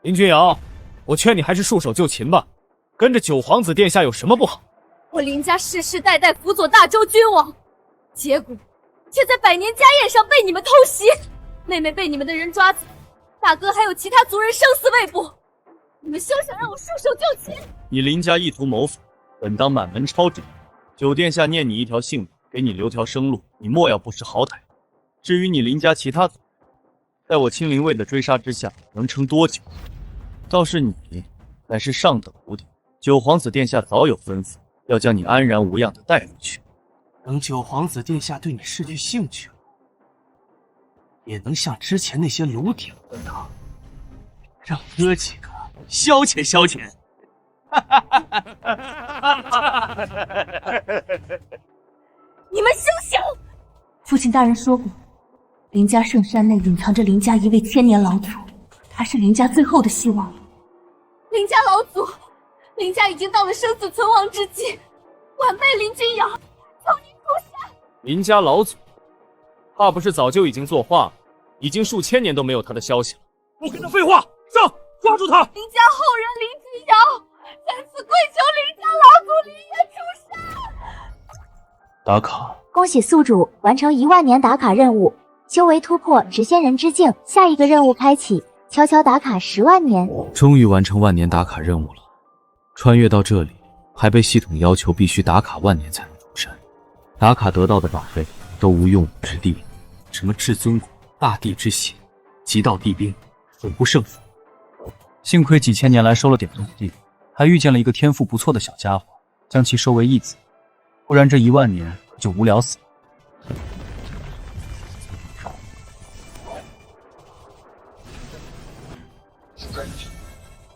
林君瑶，我劝你还是束手就擒吧，跟着九皇子殿下有什么不好？我林家世世代代辅佐大周君王，结果却在百年家宴上被你们偷袭，妹妹被你们的人抓走，大哥还有其他族人生死未卜，你们休想让我束手就擒！你林家意图谋反，本当满门抄斩。九殿下念你一条性命，给你留条生路，你莫要不识好歹。至于你林家其他族人，在我青灵卫的追杀之下，能撑多久？倒是你，乃是上等无敌，九皇子殿下早有吩咐，要将你安然无恙的带回去。等九皇子殿下对你失去兴趣了，也能像之前那些炉鼎一样，让哥几个消遣消遣。你们休想！父亲大人说过，林家圣山内隐藏着林家一位千年老祖，他是林家最后的希望。林家老祖，林家已经到了生死存亡之际，晚辈林君瑶，求您出山。林家老祖，怕不是早就已经作画了，已经数千年都没有他的消息了。不跟他废话，上，抓住他！林家后人林君瑶，在此跪求林家老祖林爷出山。打卡。恭喜宿主完成1万年打卡任务，修为突破执仙人之境，下一个任务开启，悄悄打卡10万年。终于完成万年打卡任务了，穿越到这里还被系统要求必须打卡1万年才能出山，打卡得到的宝贝都无用武之地，什么至尊骨、大地之血、极道地兵，永不胜负。幸亏几千年来收了点徒弟，还遇见了一个天赋不错的小家伙，将其收为义子，不然这1万年就无聊死了。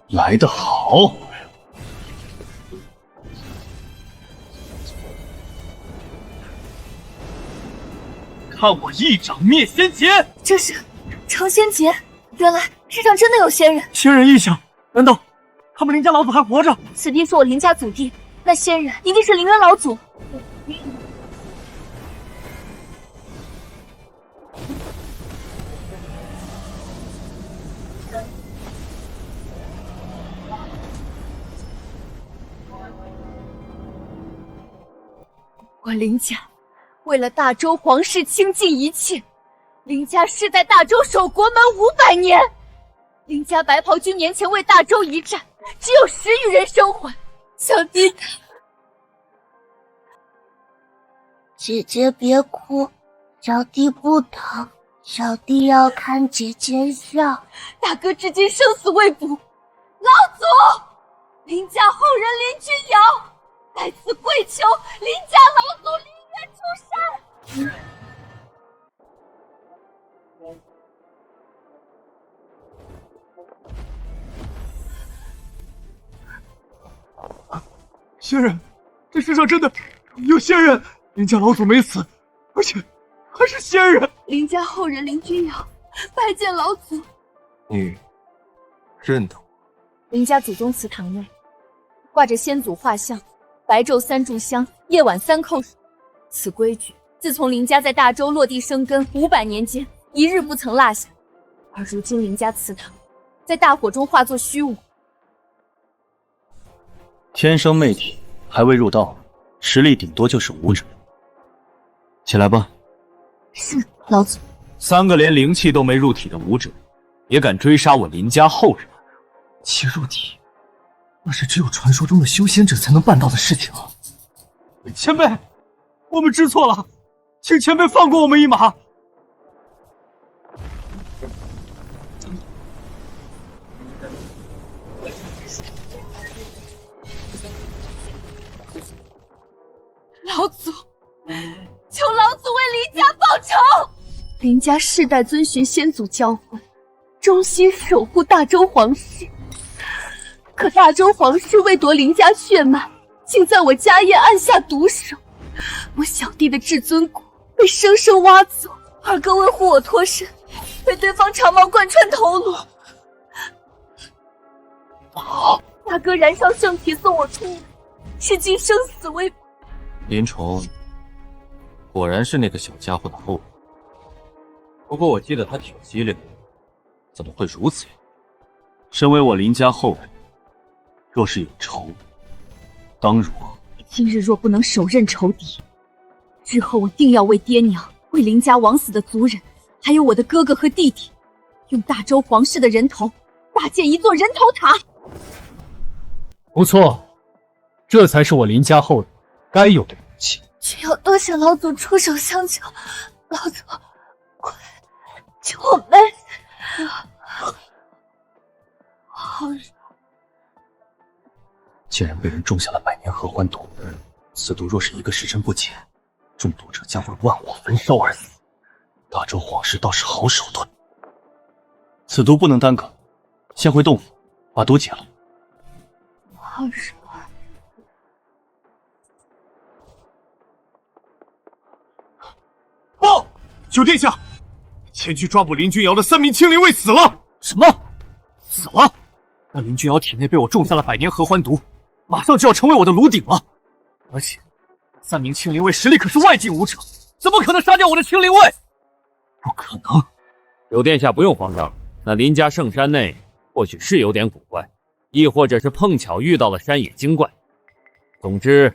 来得好！看我一掌灭仙劫！这是成仙劫，原来世上真的有仙人。仙人异象，难道他们林家老祖还活着？此地是我林家祖地，那仙人一定是林渊老祖。我林家为了大周皇室倾尽一切，林家世代大周守国门500年，林家白袍军年前为大周一战，只有10余人生还。小弟，姐姐别哭，小弟不疼，小弟要看姐姐笑。大哥至今生死未卜，老祖，林家后人林君瑶在此跪求林家老祖林渊出山。仙人，这世上真的有仙人！林家老祖没死，而且还是仙人。林家后人林君瑶拜见老祖。你认得我？林家祖宗祠堂内挂着先祖画像，白昼3炷香，夜晚3叩首。此规矩自从林家在大周落地生根500年间，一日不曾落下。而如今林家祠堂在大火中化作虚无。天生媚体，还未入道，实力顶多就是武者。起来吧。是，老祖。3个连灵气都没入体的武者，也敢追杀我林家后人？其入体，那是只有传说中的修仙者才能办到的事情啊！前辈，我们知错了，请前辈放过我们一马。老祖，求老祖为林家报仇！林家世代遵循先祖教诲，忠心守护大周皇室。可大周皇室为夺林家血脉，竟在我家宴按下毒手。我小弟的至尊骨被生生挖走，二哥为护我脱身，被对方长矛贯穿头颅。大哥燃烧圣体送我出门，至今生死未卜。林崇果然是那个小家伙的后人，不过我记得他挺机灵的，怎么会如此？身为我林家后人，若是有仇，当如何？今日若不能手刃仇敌，日后我定要为爹娘、为林家枉死的族人，还有我的哥哥和弟弟，用大周皇室的人头搭建一座人头塔。不错，这才是我林家后人该有的勇气。却要多谢老祖出手相救，老祖，快救我妹！好人，竟然被人种下了百年合欢毒，此毒若是一个时辰不减，中毒者将会万火焚烧而死。大周皇室倒是好手段。此毒不能耽搁，先回洞府把毒解了。好人。报！九殿下，前去抓捕林君瑶的3名清灵卫死了。什么？死了？那林君瑶体内被我种下了百年合欢毒，马上就要成为我的炉鼎了。而且，3名清灵卫实力可是外境武者，怎么可能杀掉我的清灵卫？不可能！九殿下不用慌张，那林家圣山内或许是有点古怪，亦或者是碰巧遇到了山野精怪。总之，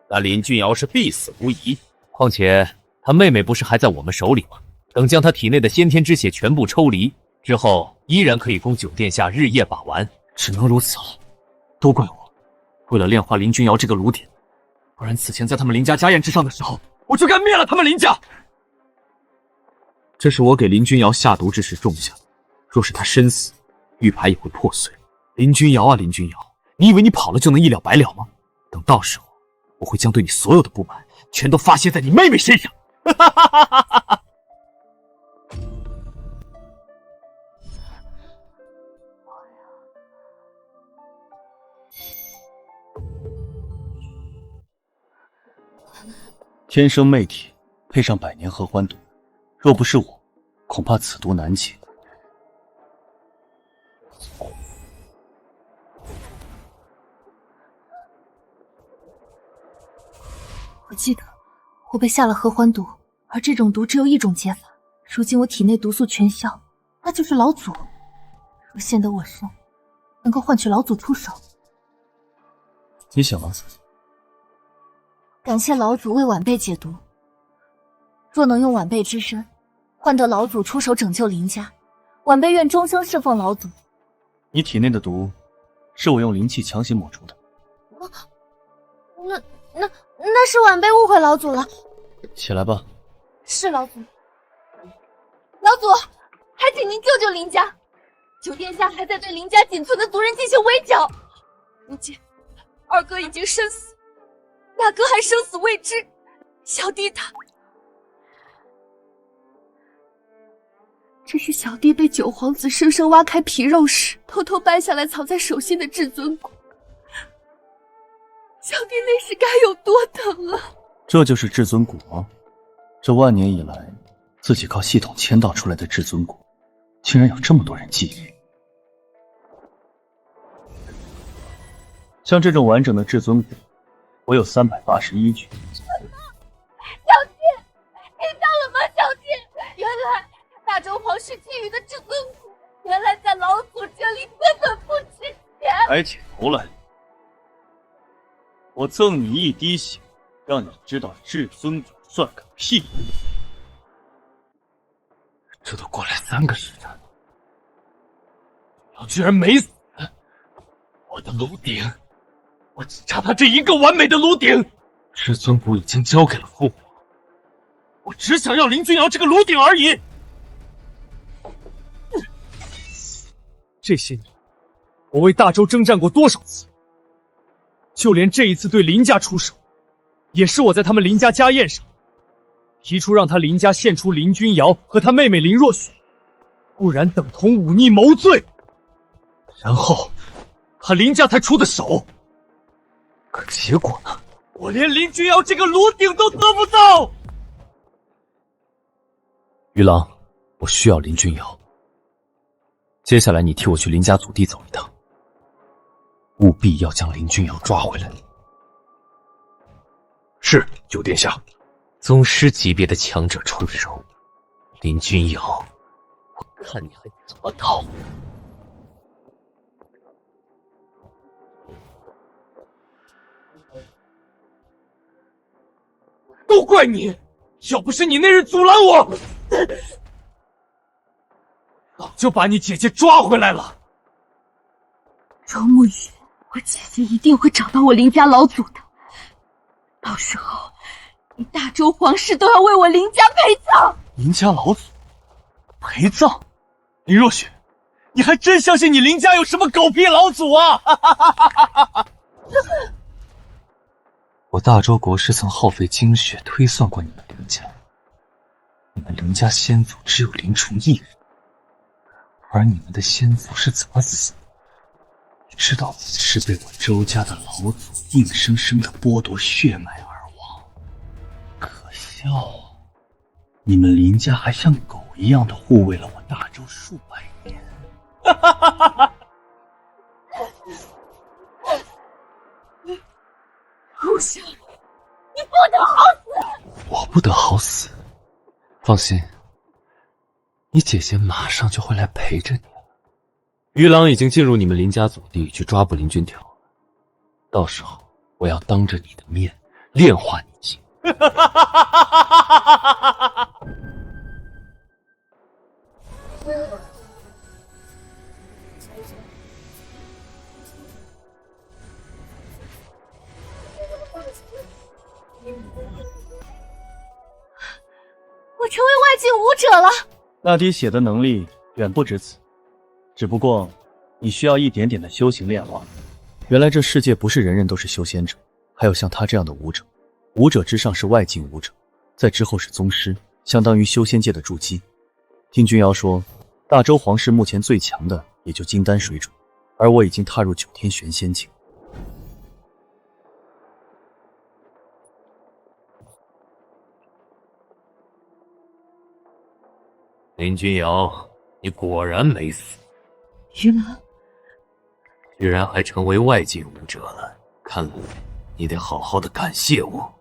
那林君瑶是必死无疑。况且他妹妹不是还在我们手里吗？等将他体内的先天之血全部抽离之后，依然可以供九殿下日夜把玩。只能如此了，都怪我，为了炼化林君瑶这个炉鼎，不然此前在他们林家家宴之上的时候，我就该灭了他们林家。这是我给林君瑶下毒之时种下的，若是他身死，玉牌也会破碎。林君瑶啊，林君瑶，你以为你跑了就能一了百了吗？等到时候，我会将对你所有的不满全都发泄在你妹妹身上。天生媚体，配上百年合欢毒，若不是我，恐怕此毒难解。我记得我被下了合欢毒，而这种毒只有一种解法。如今我体内毒素全消，那就是老祖。若现得我身，能够换取老祖出手。你想啊？感谢老祖为晚辈解毒。若能用晚辈之身换得老祖出手拯救林家，晚辈愿终生侍奉老祖。你体内的毒，是我用灵气强行抹除的。那是晚辈误会老祖了。起来吧。是老祖。老祖，还请您救救林家。九殿下还在对林家仅存的族人进行围剿。如今二哥已经身死，大哥还生死未知，小弟他……这是小弟被九皇子生生挖开皮肉时，偷偷掰下来藏在手心的至尊骨。小弟那时该有多疼啊！这就是至尊骨吗？这万年以来，自己靠系统签到出来的至尊骨，竟然有这么多人觊觎。像这种完整的至尊骨，我有381具。小弟，听到了吗？小弟，原来大周皇室觊觎的至尊骨，原来在老祖这里根本不值钱。抬起头来，我赠你一滴血，让你知道至尊骨算个屁。这都过来3个时辰了，我居然没死！我的炉鼎，我只差他这一个完美的炉鼎。至尊骨已经交给了父皇，我只想要林君瑶这个炉鼎而已。这些年，我为大周征战过多少次？就连这一次对林家出手，也是我在他们林家家宴上提出让他林家献出林君瑶和他妹妹林若雪，不然等同忤逆谋罪。然后他林家才出的手，可结果呢？我连林君瑶这个炉鼎都得不到。于郎，我需要林君瑶。接下来你替我去林家祖地走一趟，务必要将林君瑶抓回来。是，九殿下。宗师级别的强者出手，林君瑶，我看你还怎么逃！都怪你！要不是你那日阻拦我，早就把你姐姐抓回来了。周沐雨，我姐姐一定会找到我林家老祖的，到时候你大周皇室都要为我林家陪葬。林家老祖陪葬？林若雪，你还真相信你林家有什么狗屁老祖啊？我大周国师曾耗费精血推算过你们林家，你们林家先祖只有林冲一人，而你们的先祖是怎么死的？你知道，是被我周家的老祖硬生生的剥夺血脉而亡。可笑啊！你们林家还像狗一样的护卫了我大周数百年。不行，你不得好死！我不得好死？放心，你姐姐马上就会来陪着你了。于郎已经进入你们林家祖地去抓捕林君条，到时候我要当着你的面炼化你姐。我成为外境武者了。那滴血的能力远不止此，只不过你需要一点点的修行炼化。原来这世界不是人人都是修仙者，还有像他这样的武者。武者之上是外境武者，再之后是宗师，相当于修仙界的筑基。听君瑶说，大周皇室目前最强的也就金丹水准，而我已经踏入9天玄仙境。林君瑶，你果然没死，于郎，居然还成为外境武者了。看来你得好好的感谢我，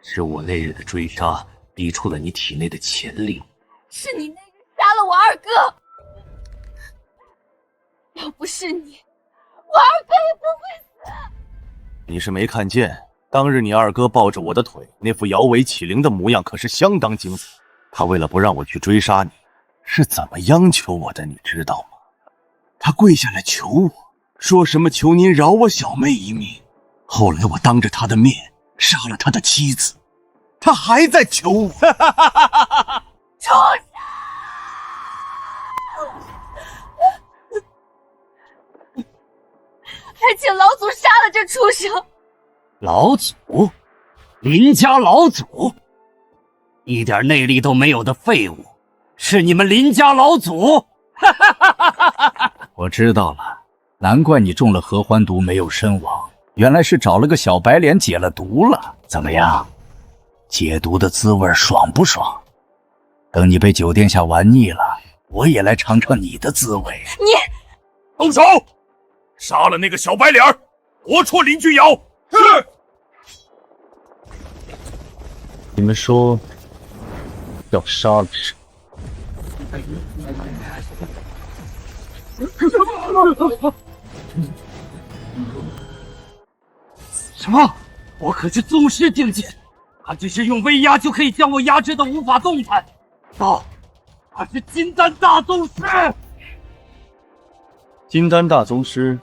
是我那日的追杀逼出了你体内的潜力。是你那日杀了我二哥，要不是你，我二哥也不会死。你是没看见，当日你二哥抱着我的腿，那副摇尾乞灵的模样可是相当精彩。他为了不让我去追杀你，是怎么央求我的，你知道吗？他跪下来求我，说什么求您饶我小妹一命。后来我当着他的面杀了他的妻子，他还在求我。畜生！还请老祖杀了这畜生！老祖，林家老祖，一点内力都没有的废物，是你们林家老祖！我知道了，难怪你中了合欢毒没有身亡，原来是找了个小白脸解了毒了。怎么样，解毒的滋味爽不爽？等你被九殿下玩腻了，我也来尝尝你的滋味。你动手！杀了那个小白脸，活捉林君瑶。是。你们说要杀了谁？什么？我可是宗师境界，他只是用威压就可以将我压制的无法动弹。到，他是金丹大宗师。金丹大宗师，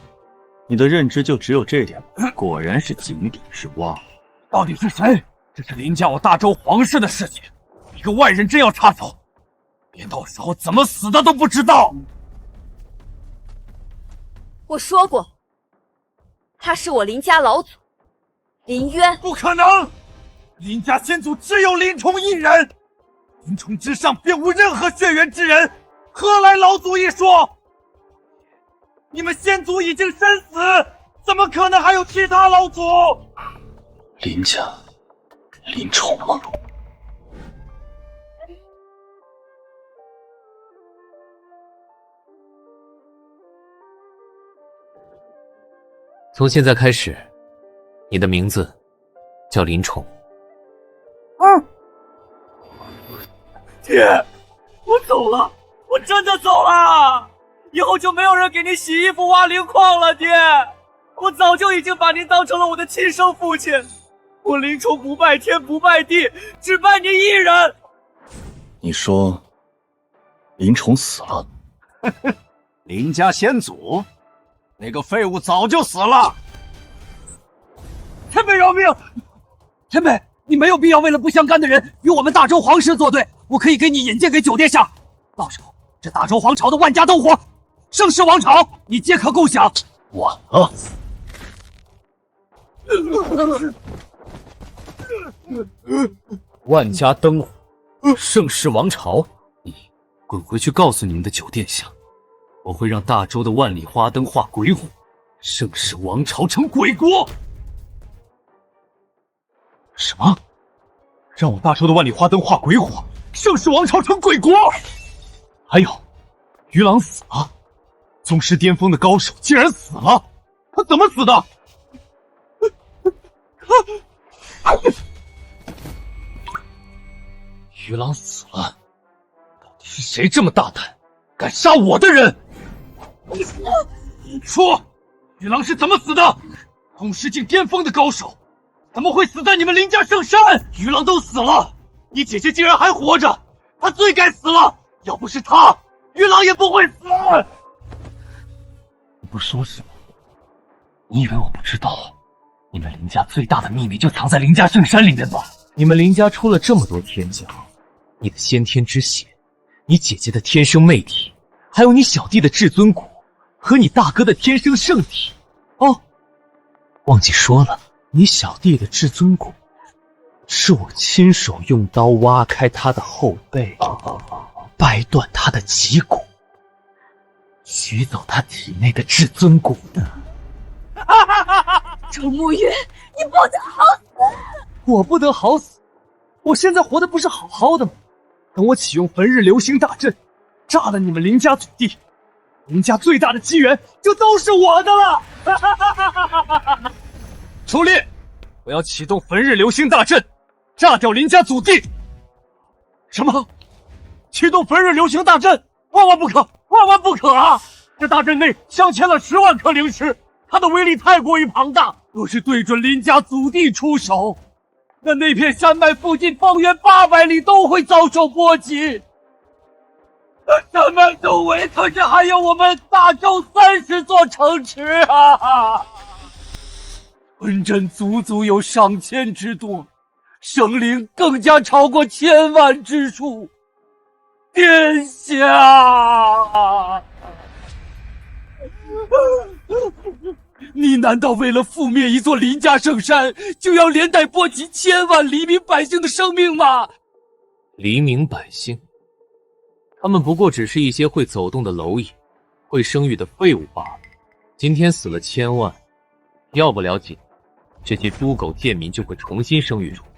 你的认知就只有这点吗？果然是井底之蛙。到底是谁？这是林家我大周皇室的事情，一个外人真要插手，连到时候怎么死的都不知道。我说过，他是我林家老祖林渊。不可能！林家先祖只有林冲一人，林冲之上便无任何血缘之人，何来老祖一说？你们先祖已经身死，怎么可能还有其他老祖？林家，林冲吗？从现在开始，你的名字叫林冲。爹，我走了，我真的走了，以后就没有人给您洗衣服、挖灵矿了。爹，我早就已经把您当成了我的亲生父亲，我林冲不拜天不拜地，只拜你一人。你说林冲死了？林家先祖，那个废物早就死了。前辈饶命！前辈，你没有必要为了不相干的人与我们大周皇室作对。我可以给你引荐给九殿下，到时候这大周皇朝的万家灯火，盛世王朝，你皆可共享。晚了。万家灯火，盛世王朝，你滚回去告诉你们的九殿下，我会让大周的万里花灯化鬼火，盛世王朝成鬼国。什么？让我大周的万里花灯化鬼火，盛世王朝成鬼国？还有，于狼死了，宗师巅峰的高手竟然死了，他怎么死的？于狼死了，到底是谁这么大胆，敢杀我的人？说，于狼是怎么死的？宗师境巅峰的高手，怎么会死在你们林家圣山？于狼都死了，你姐姐竟然还活着，她最该死了！要不是她，于狼也不会死。你不说什么？你以为我不知道？你们林家最大的秘密就藏在林家圣山里面吧？你们林家出了这么多天骄，你的先天之血，你姐姐的天生魅体，还有你小弟的至尊骨，和你大哥的天生圣体。哦，忘记说了，你小弟的至尊骨，是我亲手用刀挖开他的后背，掰断他的脊骨，取走他体内的至尊骨的。周沐月，你不得好死！我不得好死？我现在活的不是好好的吗？等我启用焚日流星大阵，炸了你们林家祖地，林家最大的机缘就都是我的了！出列，我要启动焚日流星大阵，炸掉林家祖地！什么？启动焚日流星大阵？万万不可！万万不可啊！这大阵内镶嵌了10万颗灵石，它的威力太过于庞大，若是对准林家祖地出手，那片山脉附近方圆800里都会遭受波及。山脉周围可是还有我们大周30座城池啊！屯镇足足有上千之多，生灵更加超过1000万之数。殿下，你难道为了覆灭一座林家圣山，就要连带波及1000万黎民百姓的生命吗？黎民百姓，他们不过只是一些会走动的蝼蚁，会生育的废物罢了。今天死了1000万，要不了几年，这些猪狗贱民就会重新生育出来。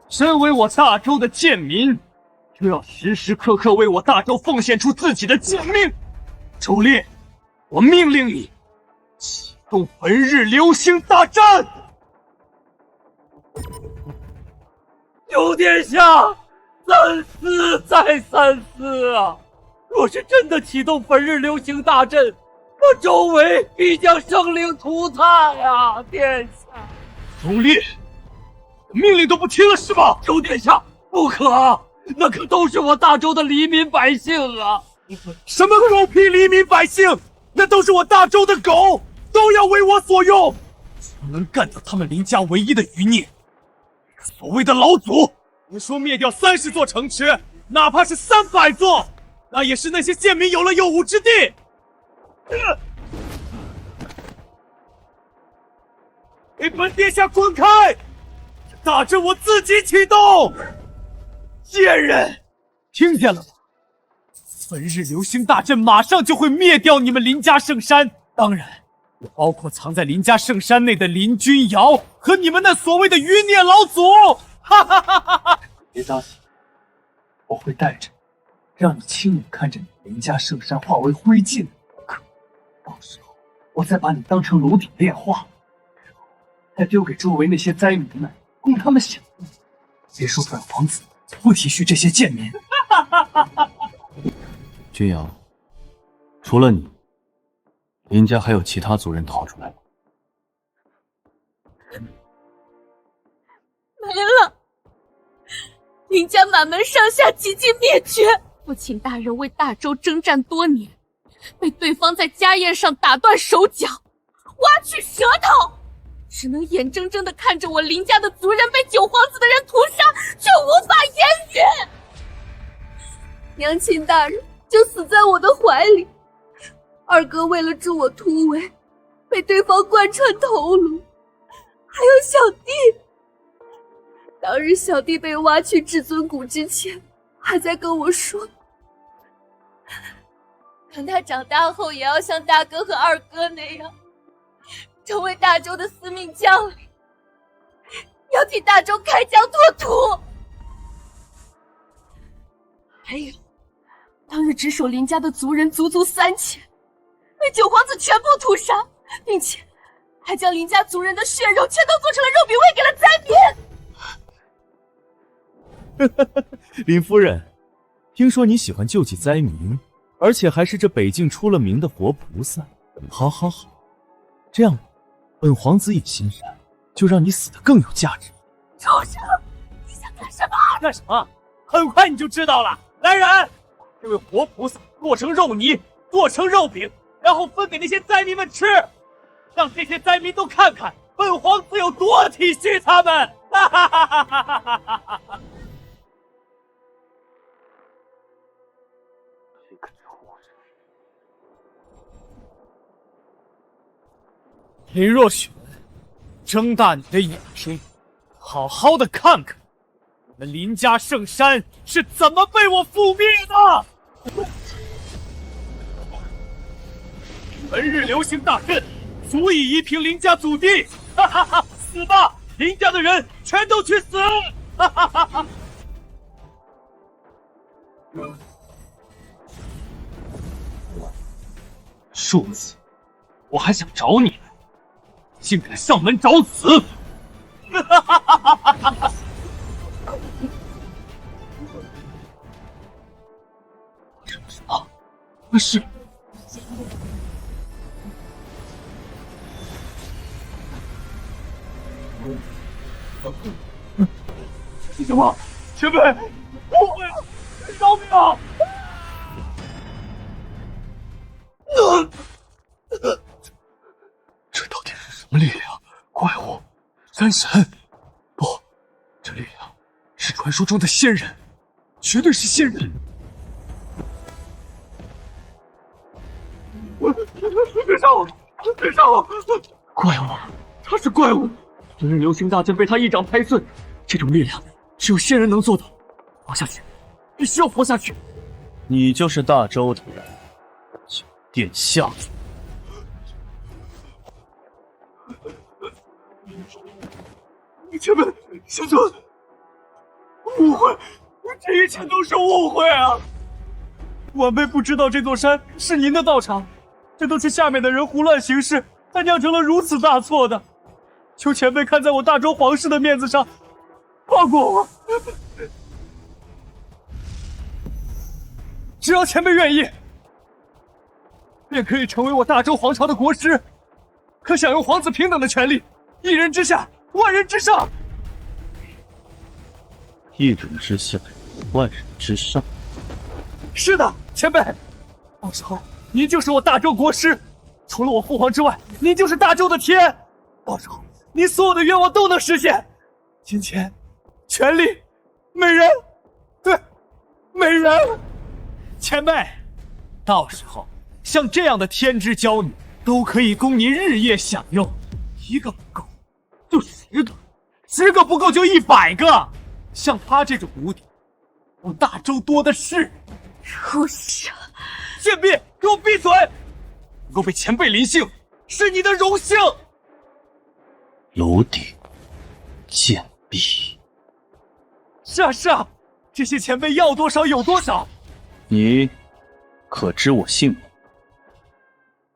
身为我大周的贱民，就要时时刻刻为我大周奉献出自己的贱命。周烈，我命令你启动焚日流星大阵！九殿下，三思再三思啊！若是真的启动焚日流星大阵，那周围必将生灵涂炭啊！殿下，周烈，命令都不听了是吧？九殿下，不可啊！那可都是我大周的黎民百姓啊！什么狗屁黎民百姓？那都是我大周的狗，都要为我所用！只能干掉他们林家唯一的余孽，所谓的老祖。你说灭掉30座城池，哪怕是300座，那也是那些贱民有了有无之地。给本殿下滚开！这大阵我自己启动。贱人，听见了吗？焚日流星大阵马上就会灭掉你们林家圣山，当然也包括藏在林家圣山内的林君瑶和你们那所谓的余孽老祖。哈哈哈哈哈！别着急，我会带着，让你亲眼看着你林家圣山化为灰烬的一刻。到时候我再把你当成炉鼎炼化，再丢给周围那些灾民们，供他们享用。别说本皇子不体恤这些贱民。君瑶，除了你，林家还有其他族人逃出来吗？没了，林家满门上下几近灭绝。父亲大人为大周征战多年，被对方在家宴上打断手脚，挖去舌头，只能眼睁睁地看着我林家的族人被九皇子的人屠杀，却无法言语。娘亲大人就死在我的怀里，二哥为了助我突围，被对方贯穿头颅，还有小弟。当日小弟被挖去至尊骨之前，还在跟我说，等他长大后也要像大哥和二哥那样，成为大周的司命将领，要替大周开疆拓土。还有，当日值守林家的族人足足3000，被九皇子全部屠杀，并且还将林家族人的血肉全都做成了肉饼喂给了灾民。林夫人，听说你喜欢救济灾民，而且还是这北境出了名的活菩萨。好好好，这样吧，本皇子也心善，就让你死得更有价值。畜生，你想干什么？干什么？很快你就知道了。来人，这位活菩萨做成肉泥，做成肉饼，然后分给那些灾民们吃，让这些灾民都看看本皇子有多体恤他们。哈哈哈哈哈哈哈哈！林若雪，睁大你的眼睛，好好的看看我们林家圣山是怎么被我覆灭的！本日流星大阵，足以夷平林家祖地！哈哈哈！死吧！林家的人全都去死！哈哈哈哈！庶子，我还想找你呢，竟敢上门找死！哈哈哈哈哈哈！什么？那是？什么？前辈，误会了，饶命啊！这到底是什么力量？怪物？山神？不，这力量是传说中的仙人，绝对是仙人！别杀我！别杀我！怪物，他是怪物！昨日流星大阵被他一掌拍碎，这种力量只有仙人能做到。活下去，必须要活下去！你就是大周的九殿下。前辈，先生，误会，这一切都是误会啊！晚辈不知道这座山是您的道场，这都是下面的人胡乱行事，才酿成了如此大错的。求前辈看在我大周皇室的面子上，放过我。只要前辈愿意，便可以成为我大周皇朝的国师，可享有皇子平等的权利，一人之下，万人之上。一人之下，万人之上。是的，前辈，到时候您就是我大周国师，除了我父皇之外，您就是大周的天。到时候您所有的愿望都能实现，金钱、权力、美人，对，美人。前辈，到时候像这样的天之娇女都可以供您日夜享用，一个不够就10个，10个不够就100个。像他这种无敌，我大周多的是。畜生！贱婢，给我闭嘴！能够被前辈临幸，是你的荣幸。楼顶，贱婢。是啊是啊，这些前辈要多少有多少。你可知我姓名？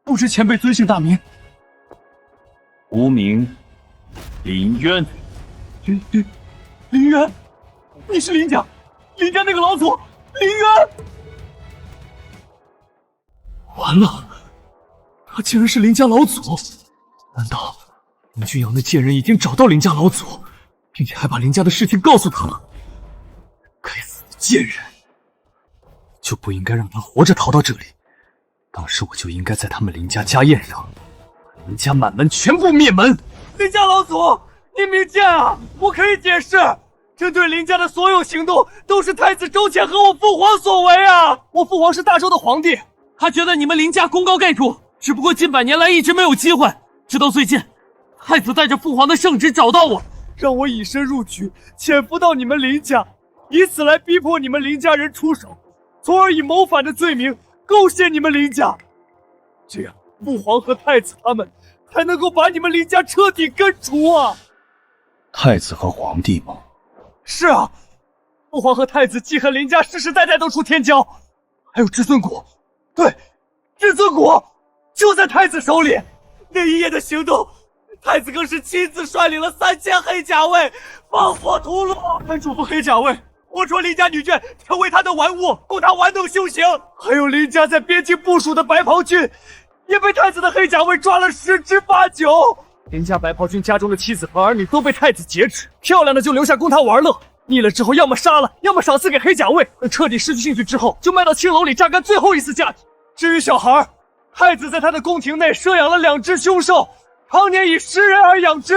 不知前辈尊姓大名？无名，林渊。林渊，你是林家那个老祖林渊。完了，他竟然是林家老祖，难道林俊瑶那贱人已经找到林家老祖，并且还把林家的事情告诉他了。该死的贱人！就不应该让他活着逃到这里。当时我就应该在他们林家家宴上，把林家满门全部灭门。林家老祖，您明鉴啊！我可以解释，针对林家的所有行动都是太子周潜和我父皇所为啊！我父皇是大周的皇帝，他觉得你们林家功高盖主，只不过近百年来一直没有机会，直到最近，太子带着父皇的圣旨找到我，让我以身入局，潜伏到你们林家，以此来逼迫你们林家人出手，从而以谋反的罪名构陷你们林家，这样父皇和太子他们才能够把你们林家彻底根除啊！太子和皇帝吗？是啊，父皇和太子记恨林家世世代代都出天骄，还有至尊谷，对，至尊谷就在太子手里。那一夜的行动，太子更是亲自率领了3000黑甲卫，放火屠戮。他嘱咐黑甲卫活捉林家女眷，成为他的玩物，供他玩弄修行。还有林家在边境部署的白袍军，也被太子的黑甲卫抓了10之8九。林家白袍军家中的妻子和儿女都被太子劫持，漂亮的就留下供他玩乐，腻了之后要么杀了，要么赏赐给黑甲卫。等彻底失去兴趣之后，就卖到青楼里榨干最后一丝价值。至于小孩，太子在他的宫廷内收养了2只凶兽，常年以食人而养之。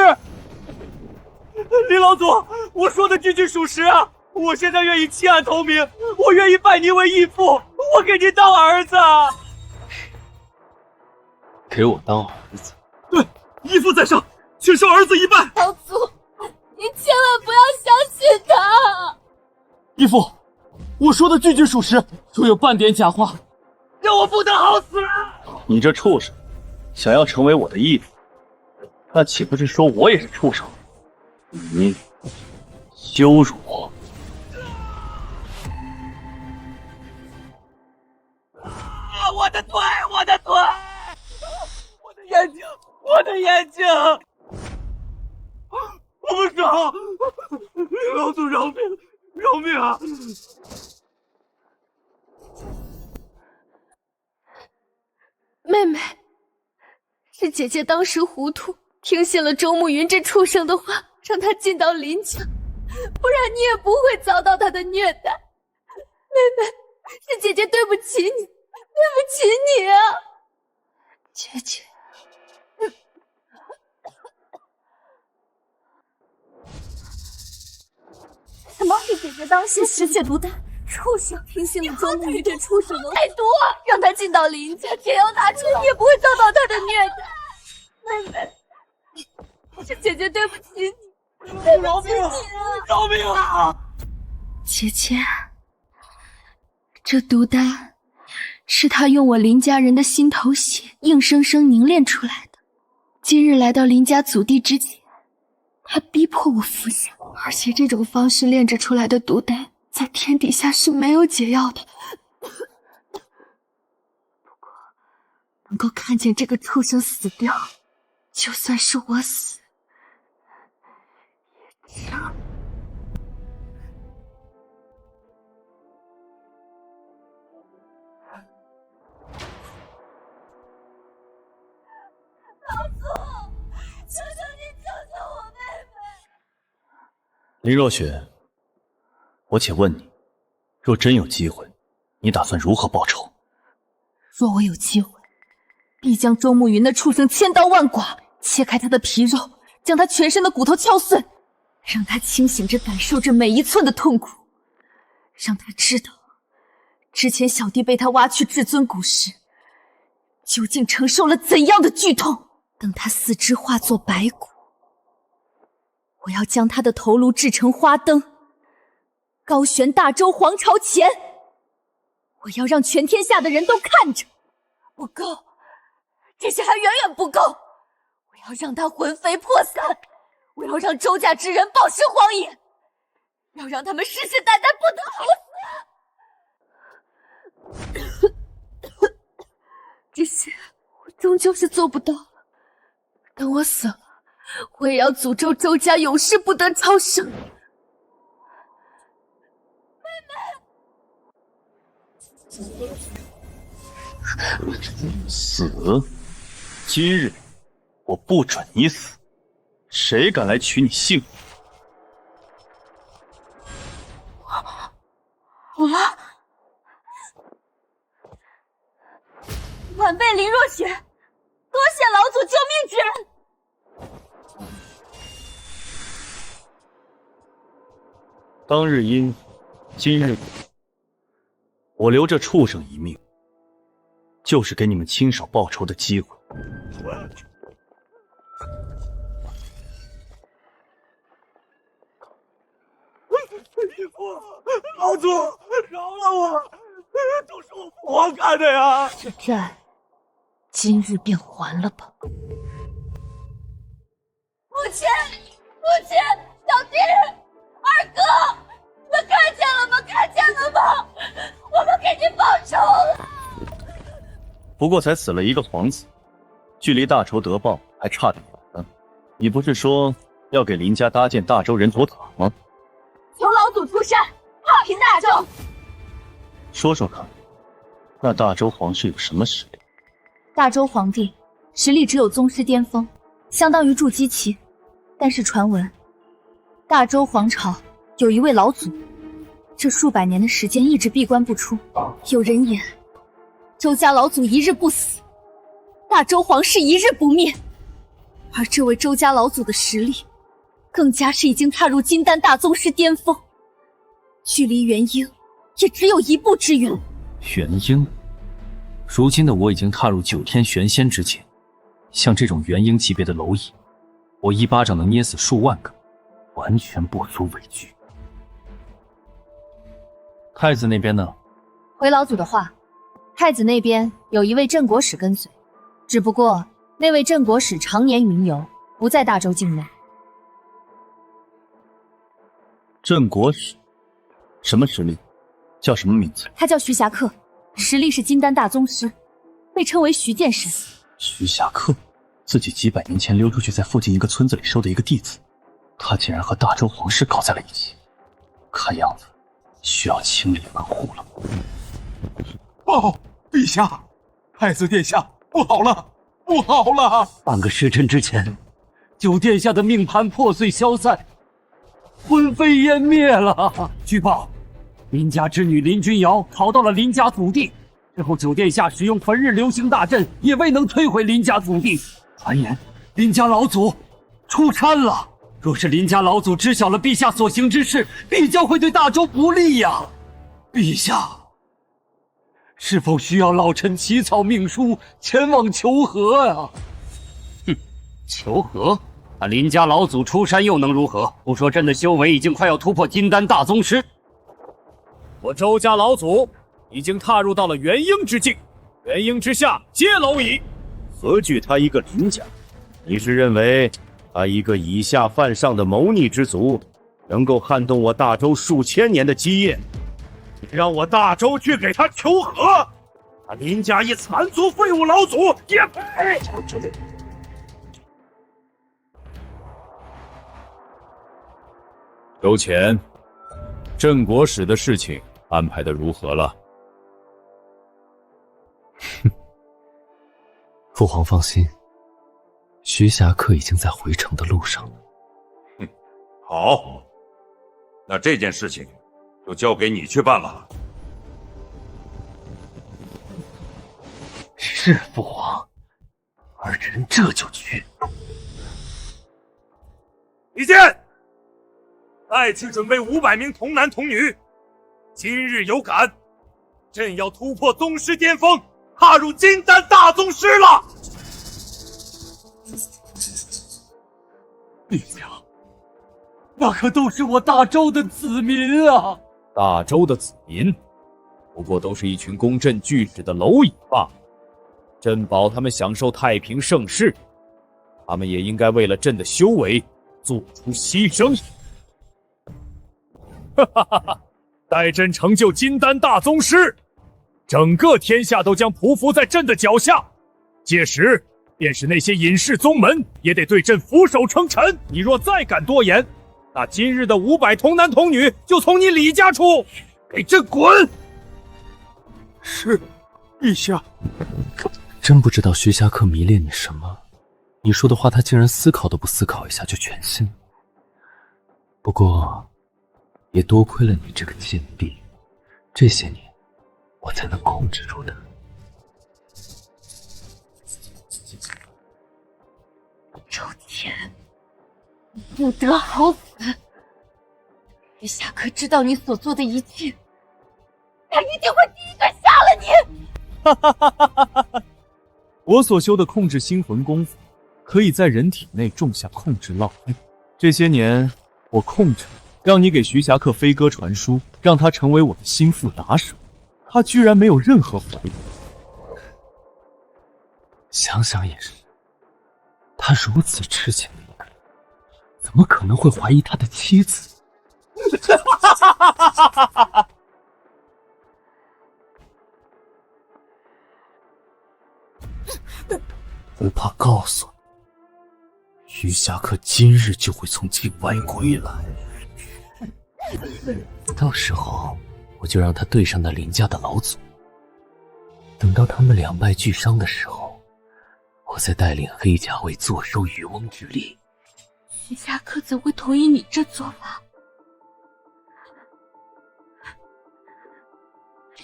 林老祖，我说的句句属实啊！我现在愿意弃暗投明，我愿意拜您为义父，我给您当儿子。给我当儿子？对，义父在上，请收儿子一半。老祖，您千万不要相信他。义父，我说的句句属实，若有半点假话，让我不得好死！你这畜生，想要成为我的义父，那岂不是说我也是畜生？你羞辱我！我的腿，我的腿，我的眼睛，我的眼睛！不少，老祖饶命，饶命啊！妹妹，是姐姐当时糊涂，听信了周慕云这畜生的话，让他进到林家，不然你也不会遭到他的虐待。妹妹，是姐姐对不起你，对不起你啊！姐姐，什么？是姐姐当时失窃毒弹，畜生！听信了周慕云这畜生的太多，让他进到林家，解药拿出来，你也不会遭到他的虐待。妹妹，是姐姐对不起你，对不起你啊！饶命啊！姐姐，这毒丹是他用我林家人的心头血硬生生凝练出来的。今日来到林家祖地之前，他逼迫我服下，而且这种方式炼制出来的毒丹，在天底下是没有解药的。不过，能够看见这个畜生死掉，就算是我死，也值。求求你救救我妹妹！林若雪，我且问你，若真有机会，你打算如何报仇？若我有机会，必将周慕云那畜生千刀万剐，切开他的皮肉，将他全身的骨头敲碎，让他清醒着感受着每一寸的痛苦，让他知道，之前小弟被他挖去至尊骨时，究竟承受了怎样的剧痛。等他四肢化作白骨，我要将他的头颅制成花灯，高悬大周皇朝前。我要让全天下的人都看着。不够，这些还远远不够。我要让他魂飞魄散，我要让周家之人暴尸荒野，要让他们世世代代不得好死。这些我终究是做不到。等我死了，我也要诅咒周家永世不得超生。死！今日我不准你死！谁敢来取你性命？我晚辈林若雪，多谢老祖救命之恩。当日因，今日我留这畜生一命，就是给你们亲手报仇的机会。老祖，饶了我，都是我父皇干的呀！这债，今日便还了吧。父亲，小弟，二哥，你们看见了吗？看见了吗？我们给您报仇了。不过才死了一个皇子，距离大仇得报还差得远呢。你不是说要给林家搭建大周人头塔吗？求老祖出山，踏平大周。说说看，那大周皇室有什么实力？大周皇帝实力只有宗师巅峰，相当于筑基期。但是传闻，大周皇朝有一位老祖，这数百年的时间一直闭关不出。有人言，周家老祖一日不死，大周皇室一日不灭。而这位周家老祖的实力，更加是已经踏入金丹大宗师巅峰，距离元婴也只有一步之远。元婴，如今的我已经踏入9天玄仙之境，像这种元婴级别的蝼蚁，我一巴掌能捏死数万个，完全不足为惧。太子那边呢？回老祖的话，太子那边有一位镇国使跟随，只不过那位镇国使常年云游，不在大周境内。镇国使，什么实力？叫什么名字？他叫徐霞客，实力是金丹大宗师，被称为徐剑神。徐霞客，自己几百年前溜出去在附近一个村子里收的一个弟子，他竟然和大周皇室搞在了一起，看样子需要清理门户了。陛下，太子殿下，不好了，不好了！半个时辰之前，九殿下的命盘破碎消散，魂飞烟灭了。据报，林家之女林君瑶逃到了林家祖地，之后九殿下使用焚日流星大阵，也未能摧毁林家祖地。传言林家老祖出山了。若是林家老祖知晓了陛下所行之事，必将会对大周不利呀。陛下，是否需要老臣起草命书前往求和啊？求和？那林家老祖出山又能如何？不说朕的修为已经快要突破金丹大宗师，我周家老祖已经踏入到了元婴之境，元婴之下皆蝼蚁。何惧他一个林家？你是认为他一个以下犯上的谋逆之族，能够撼动我大周数千年的基业？你让我大周去给他求和？他林家一残族废物老祖也配？周潜，镇国使的事情安排的如何了？父皇放心，徐霞客已经在回城的路上了。好，那这件事情就交给你去办了。是父皇，儿臣这就去。李健，再次准备500名童男童女，今日有感，朕要突破宗师巅峰，踏入金丹大宗师了。陛下，那可都是我大周的子民啊！大周的子民，不过都是一群攻朕巨使的蝼蚁罢了。朕保他们享受太平盛世，他们也应该为了朕的修为做出牺牲。哈哈哈哈！待朕成就金丹大宗师，整个天下都将匍匐在朕的脚下，届时便是那些隐士宗门也得对朕俯首称臣。你若再敢多言，那今日的500童男童女就从你李家出，给朕滚！是，陛下。真不知道徐霞客迷恋你什么，你说的话，他竟然思考都不思考一下就全信了。不过，也多亏了你这个贱婢，这些年我才能控制住他。周天，你不得好死！余霞客知道你所做的一切，他一定会第一个杀了你！我所修的控制心魂功法，可以在人体内种下控制烙印。这些年，我控制让你给徐霞客飞鸽传书，让他成为我的心腹打手，他居然没有任何怀疑。想想也是，他如此痴情的一个人，怎么可能会怀疑他的妻子？不怕告诉你，徐霞客今日就会从境外归来，到时候我就让他对上那林家的老祖。等到他们两败俱伤的时候，我再带领黑甲卫坐收渔翁之利。徐霞客怎会同意你这做法？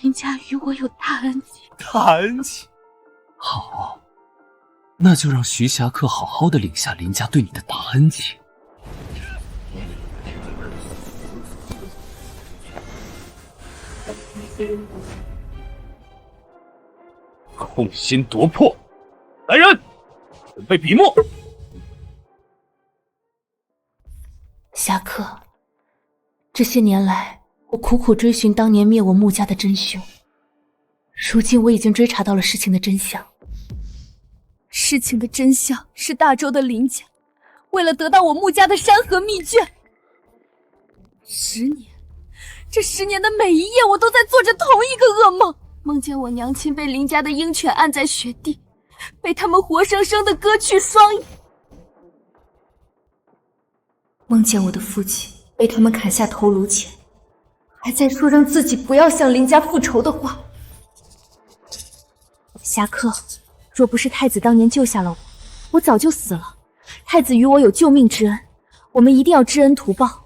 林家与我有大恩情，大恩情。好，那就让徐霞客好好的领下林家对你的大恩情。控心夺魄，来人，准备笔墨。侠客，这些年来，我苦苦追寻当年灭我穆家的真凶，如今我已经追查到了事情的真相。事情的真相是大周的林家为了得到我穆家的山河秘卷，10年，这10年的每一夜，我都在做着同一个噩梦，梦见我娘亲被林家的鹰犬按在雪地，被他们活生生的割去双眼，梦见我的父亲被他们砍下头颅前，还在说让自己不要向林家复仇的话。侠客，若不是太子当年救下了我，我早就死了。太子与我有救命之恩，我们一定要知恩图报。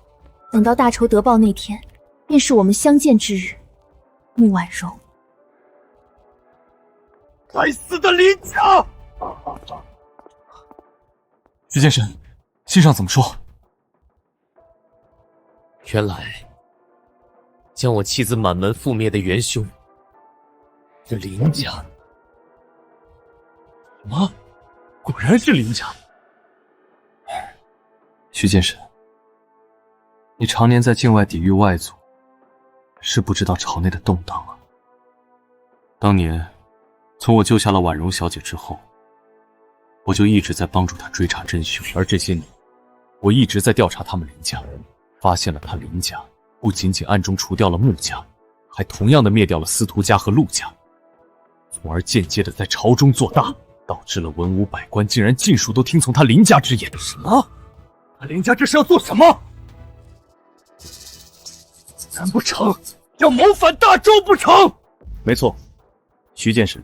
等到大仇得报那天，便是我们相见之日。穆婉容。该死的林家！徐剑神，信上怎么说？原来，将我妻子满门覆灭的元凶是林家。什么？果然是林家。徐剑神，你常年在境外抵御外族，是不知道朝内的动荡啊。当年，从我救下了婉容小姐之后，我就一直在帮助她追查真凶，而这些年，我一直在调查他们林家，发现了他林家不仅仅暗中除掉了穆家，还同样的灭掉了司徒家和陆家，从而间接的在朝中做大，导致了文武百官竟然尽数都听从他林家之言。什么？他林家这是要做什么？难不成要谋反大周不成？没错，徐剑神，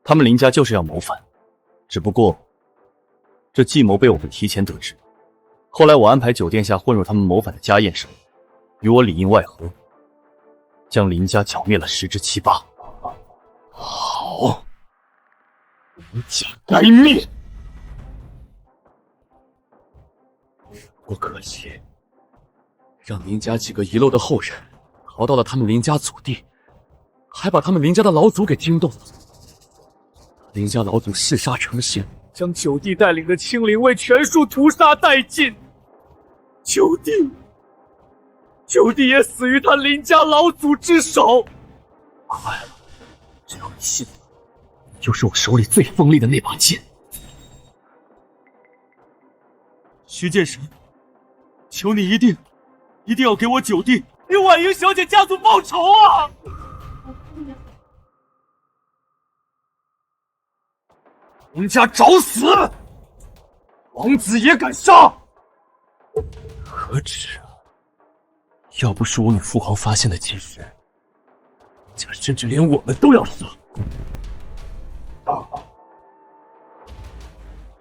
他们林家就是要谋反，只不过这计谋被我们提前得知。后来我安排九殿下混入他们谋反的家宴上，与我里应外合，将林家剿灭了10之7八。好，林家该灭。不过可惜，让林家几个遗漏的后人逃到了他们林家祖地，还把他们林家的老祖给惊动了。林家老祖嗜杀成性，将九弟带领的清灵卫全数屠杀殆尽。九弟也死于他林家老祖之手。快了，只要你信我，你就是我手里最锋利的那把剑。徐剑神，求你一定要给我九弟与婉莹小姐家族报仇啊！洪家找死！王子也敢杀？何止啊！要不是我与父皇发现的及时，家甚至连我们都要杀。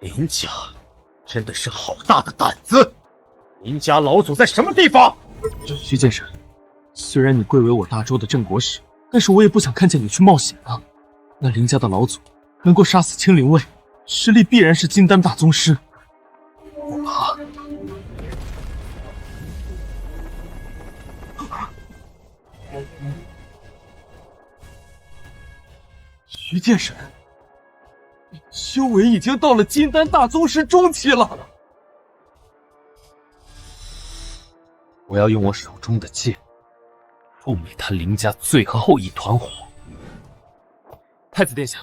林家真的是好大的胆子！林家老祖在什么地方？徐剑神，虽然你贵为我大周的镇国使，但是我也不想看见你去冒险啊。那林家的老祖能够杀死青灵卫，实力必然是金丹大宗师。我怕。徐剑神，修为已经到了金丹大宗师中期了。我要用我手中的剑覆灭他林家最后一团火。太子殿下，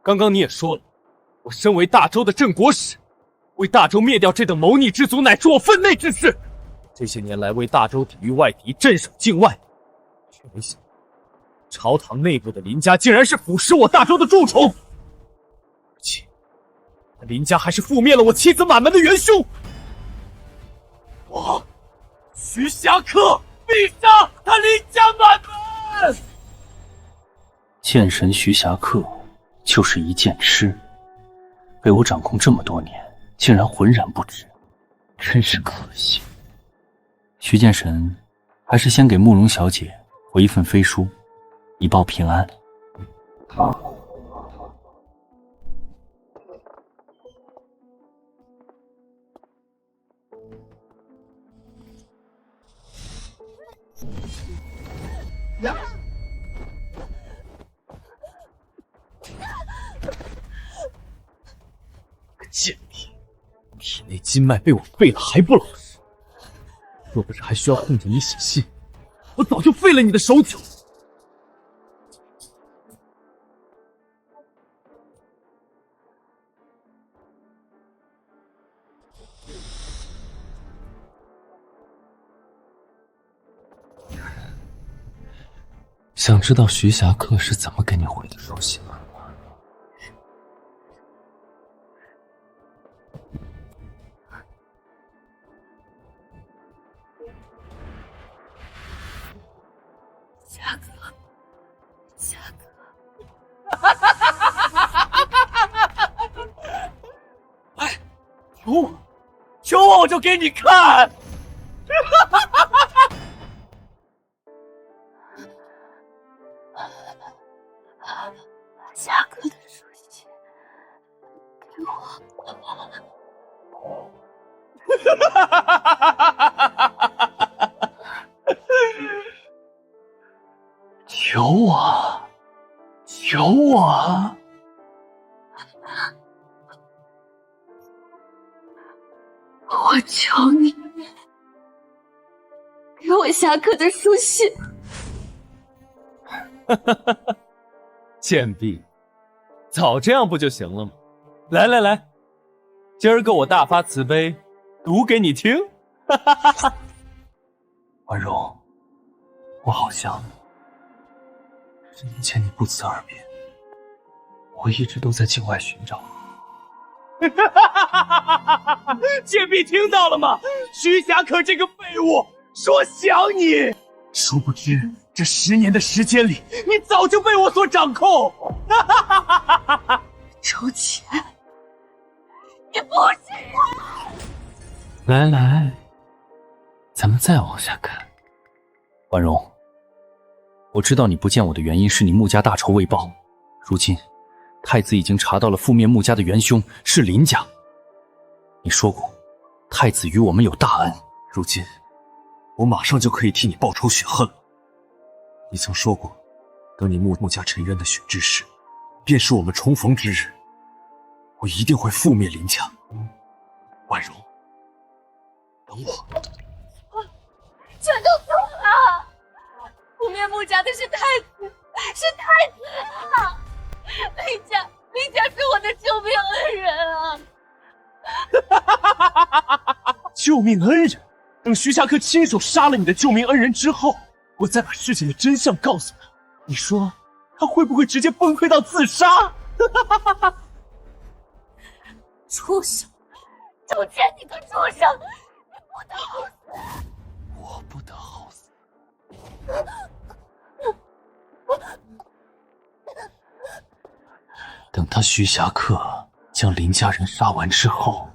刚刚你也说了，我身为大周的镇国使，为大周灭掉这等谋逆之族，乃是我分内之事。这些年来为大周抵御外敌，镇守境外，却没想到朝堂内部的林家竟然是腐蚀我大周的蛀虫，而且林家还是覆灭了我妻子满门的元凶。我徐霞客必杀他林家满门！剑神徐霞客就是一剑痴，被我掌控这么多年，竟然浑然不知，真是可惜。徐剑神，还是先给慕容小姐回一份飞书，以报平安。个贱婢，体内经脉被我废了还不老实，若不是还需要哄着你写信，我早就废了你的手脚。想知道徐霞客是怎么给你回的书信吗？霞客，霞客，哎，求我，我就给你看。霞客的书信给我。求我，求我！我求你，给我侠客的书信。贱婢，早这样不就行了吗？来来来，今儿个我大发慈悲，读给你听。婉容，我好想你。10年前你不辞而别，我一直都在境外寻找。贱婢听到了吗？徐霞客这个废物说想你，殊不知这10年的时间里，你早就被我所掌控。周乾，你不是人！来来，咱们再往下看。婉容，我知道你不见我的原因是你穆家大仇未报，如今太子已经查到了覆灭穆家的元凶是林家。你说过，太子与我们有大恩，如今我马上就可以替你报仇雪恨了。你曾说过，等你穆家沉冤的雪之时，便是我们重逢之日。我一定会覆灭林家。婉容，等我。全都错了！覆灭穆家的是太子，是太子啊！林家是我的救命恩人啊！救命恩人？等徐霞客亲手杀了你的救命恩人之后，我再把事情的真相告诉他，你说他会不会直接崩溃到自杀？畜生！周乾，你个畜生！你不得好死！我不得好死。等他徐霞客将林家人杀完之后，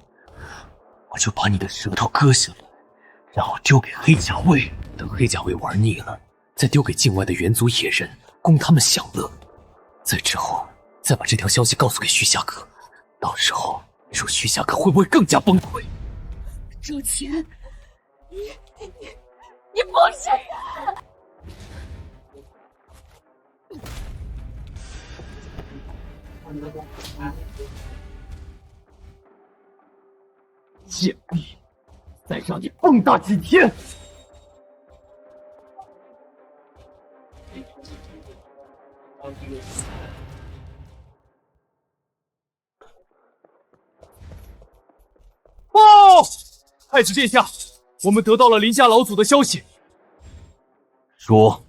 我就把你的舌头割下来，然后丢给黑甲卫。等黑甲卫玩腻了，再丢给境外的猿族野人，供他们享乐。在之后，再把这条消息告诉给徐霞客。到时候，你说徐霞客会不会更加崩溃？周乾，你不是人！贱婢，再让你蹦跶几天！报，太子殿下，我们得到了林家老祖的消息。说。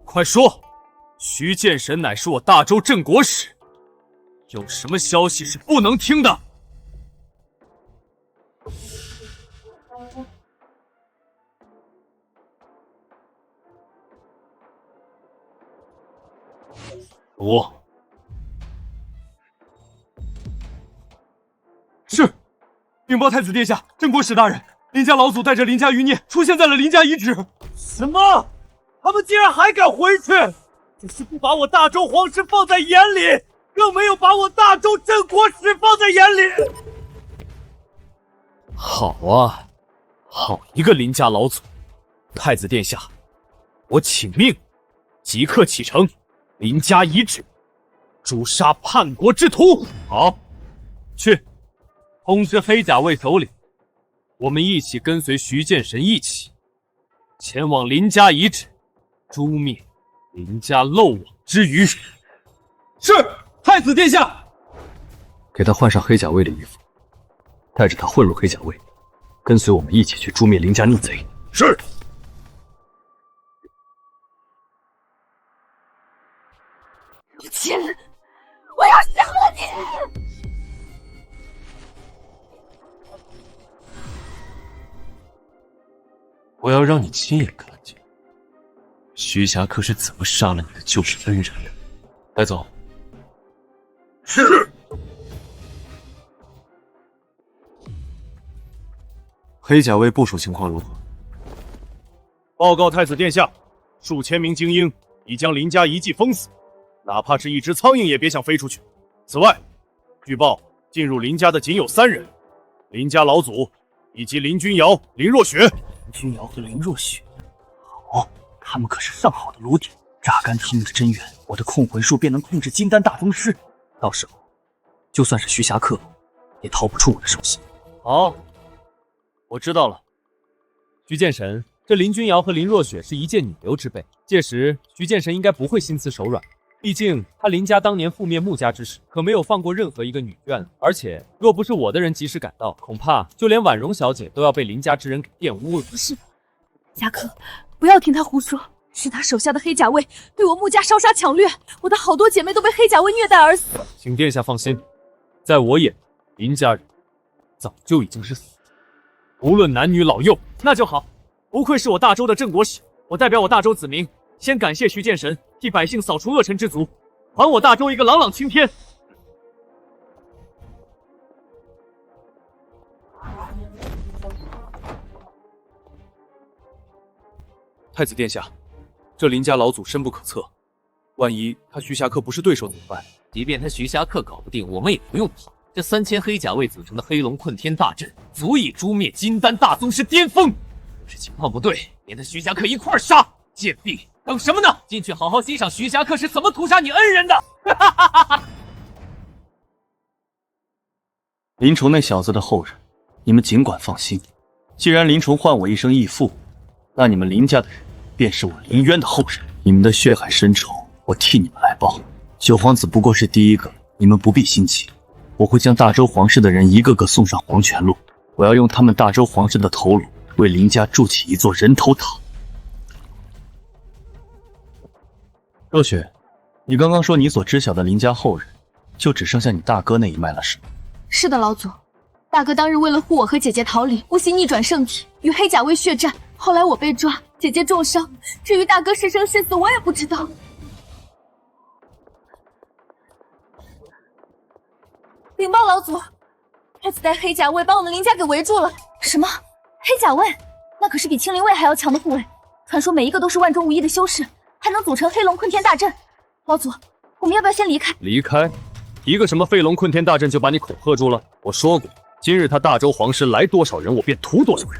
快说，徐剑神乃是我大周镇国使，有什么消息是不能听的？说。是，禀报太子殿下，镇国使大人，林家老祖带着林家余孽出现在了林家遗址。什么？他们竟然还敢回去！只是不把我大周皇室放在眼里，更没有把我大周镇国使放在眼里。好啊，好一个林家老祖！太子殿下，我请命，即刻启程，林家遗址，诛杀叛国之徒。好，去通知黑甲卫首领，我们一起跟随徐剑神一起前往林家遗址，诛灭林家漏网之鱼。是，太子殿下。给他换上黑甲卫的衣服，带着他混入黑甲卫，跟随我们一起去诛灭林家逆贼。是。周乾，我要杀了你！我要让你亲眼看见徐霞客是怎么杀了你的救世恩人的。带走。是。黑甲卫部署情况如何？报告太子殿下，数千名精英已将林家遗迹封死，哪怕是一只苍蝇也别想飞出去。此外，据报进入林家的仅有3人，林家老祖以及林君瑶、林若雪。林君瑶和林若雪，好，他们可是上好的炉点。榨干他们的真元，我的控回术便能控制金丹大宗师。到时候，就算是徐霞客，也逃不出我的手心。好，我知道了。徐剑神，这林君瑶和林若雪是一介女流之辈，届时徐剑神应该不会心慈手软。毕竟他林家当年覆灭穆家之时，可没有放过任何一个女眷。而且若不是我的人及时赶到，恐怕就连婉容小姐都要被林家之人给玷污了。不是，侠客，不要听他胡说，是他手下的黑甲卫对我穆家烧杀抢掠，我的好多姐妹都被黑甲卫虐待而死。请殿下放心，在我眼，林家人早就已经是死，无论男女老幼。那就好，不愧是我大周的镇国使，我代表我大周子民，先感谢徐剑神替百姓扫除恶臣之族，还我大周一个朗朗青天。太子殿下，这林家老祖深不可测，万一他徐霞客不是对手怎么办？即便他徐霞客搞不定，我们也不用怕。这3000黑甲卫组成的黑龙困天大阵，足以诛灭金丹大宗师巅峰。这情况不对，连他徐霞客一块杀！贱婢，等什么呢？进去好好欣赏徐霞客是怎么屠杀你恩人的！林崇那小子的后人，你们尽管放心。既然林崇唤我一声义父，那你们林家的人便是我林渊的后人。你们的血海深仇，我替你们来报。九皇子不过是第一个，你们不必心急。我会将大周皇室的人一个个送上黄泉路，我要用他们大周皇室的头颅为林家筑起一座人头塔。若雪，你刚刚说你所知晓的林家后人，就只剩下你大哥那一脉了，是吗？是的，老祖。大哥当日为了护我和姐姐逃离，不惜逆转圣体，与黑甲卫血战。后来我被抓，姐姐重伤，至于大哥是生是死，我也不知道。禀报老祖，太子带黑甲卫把我们林家给围住了。什么？黑甲卫？那可是比青灵卫还要强的护卫，传说每一个都是万中无一的修士，还能组成黑龙困天大阵。老祖，我们要不要先离开？离开？一个什么飞龙困天大阵就把你恐吓住了？我说过，今日他大周皇室来多少人，我便屠多少人。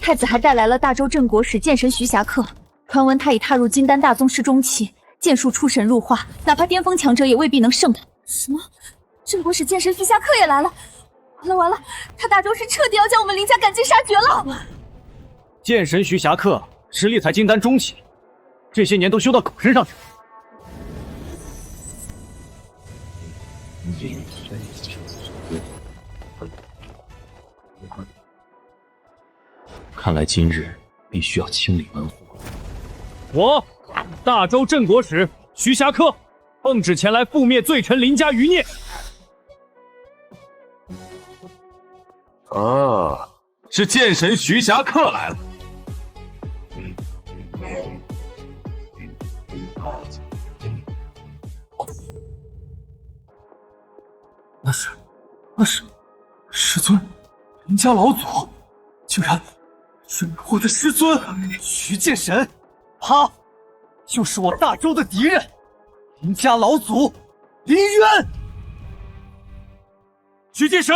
太子还带来了大周镇国使剑神徐霞客，传闻他已踏入金丹大宗师中期，剑术出神入化，哪怕巅峰强者也未必能胜他。什么？镇国使剑神徐霞客也来了？完了完了，他大周是彻底要将我们林家赶尽杀绝了！剑神徐霞客实力才金丹中期，这些年都修到狗身上去了。看来今日必须要清理门户。我大周镇国使徐霞客奉旨前来覆灭罪臣林家余孽。啊，是剑神徐霞客来了。那是师尊，林家老祖，竟然是我的师尊徐剑神，他就是我大周的敌人，林家老祖林渊。徐剑神，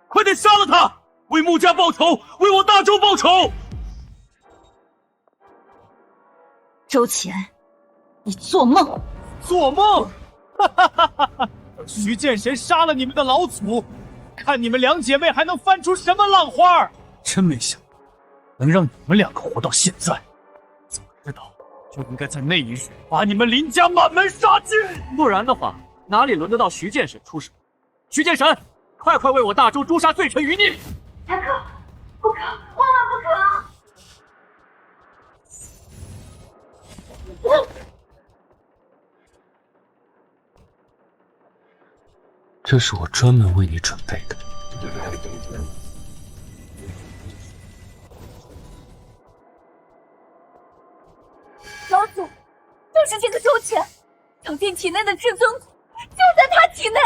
快点杀了他，为穆家报仇，为我大周报仇！周乾，你做梦！做梦！哈哈哈哈哈！徐剑神杀了你们的老祖，看你们两姐妹还能翻出什么浪花！真没想到能让你们两个活到现在，早知道就应该在那一日把你们林家满门杀尽，不然的话哪里轮得到徐剑神出手？徐剑神，快为我大周诛杀罪臣余孽！侠客，不可，万万不可！这是我专门为你准备的。老祖，就是这个周乾，小弟体内的至尊骨就在他体内。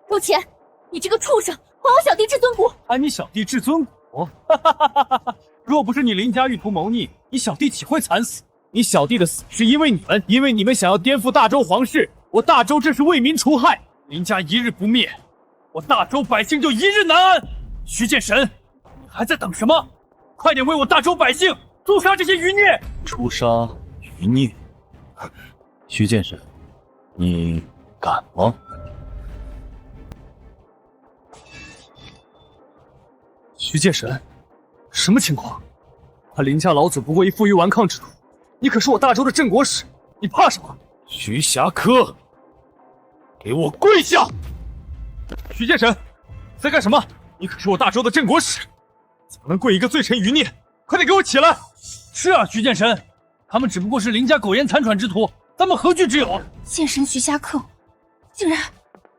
周乾，你这个畜生，还我小弟至尊骨！喊你小弟至尊骨？哈哈哈哈哈！若不是你林家欲图谋逆，你小弟岂会惨死？你小弟的死是因为你们想要颠覆大周皇室，我大周这是为民除害，林家一日不灭，我大周百姓就一日难安。徐剑神，你还在等什么？快点为我大周百姓诛杀这些余孽！诛杀余孽？徐剑神，你敢吗？徐剑神，什么情况？他林家老祖不过一负隅顽抗之徒，你可是我大周的镇国使，你怕什么？徐霞客，给我跪下！徐剑神，在干什么？你可是我大周的镇国使，怎么能跪一个罪臣余孽？快点给我起来！是啊，徐剑神，他们只不过是林家苟延残喘之徒，咱们何惧之有？剑神徐霞客，竟然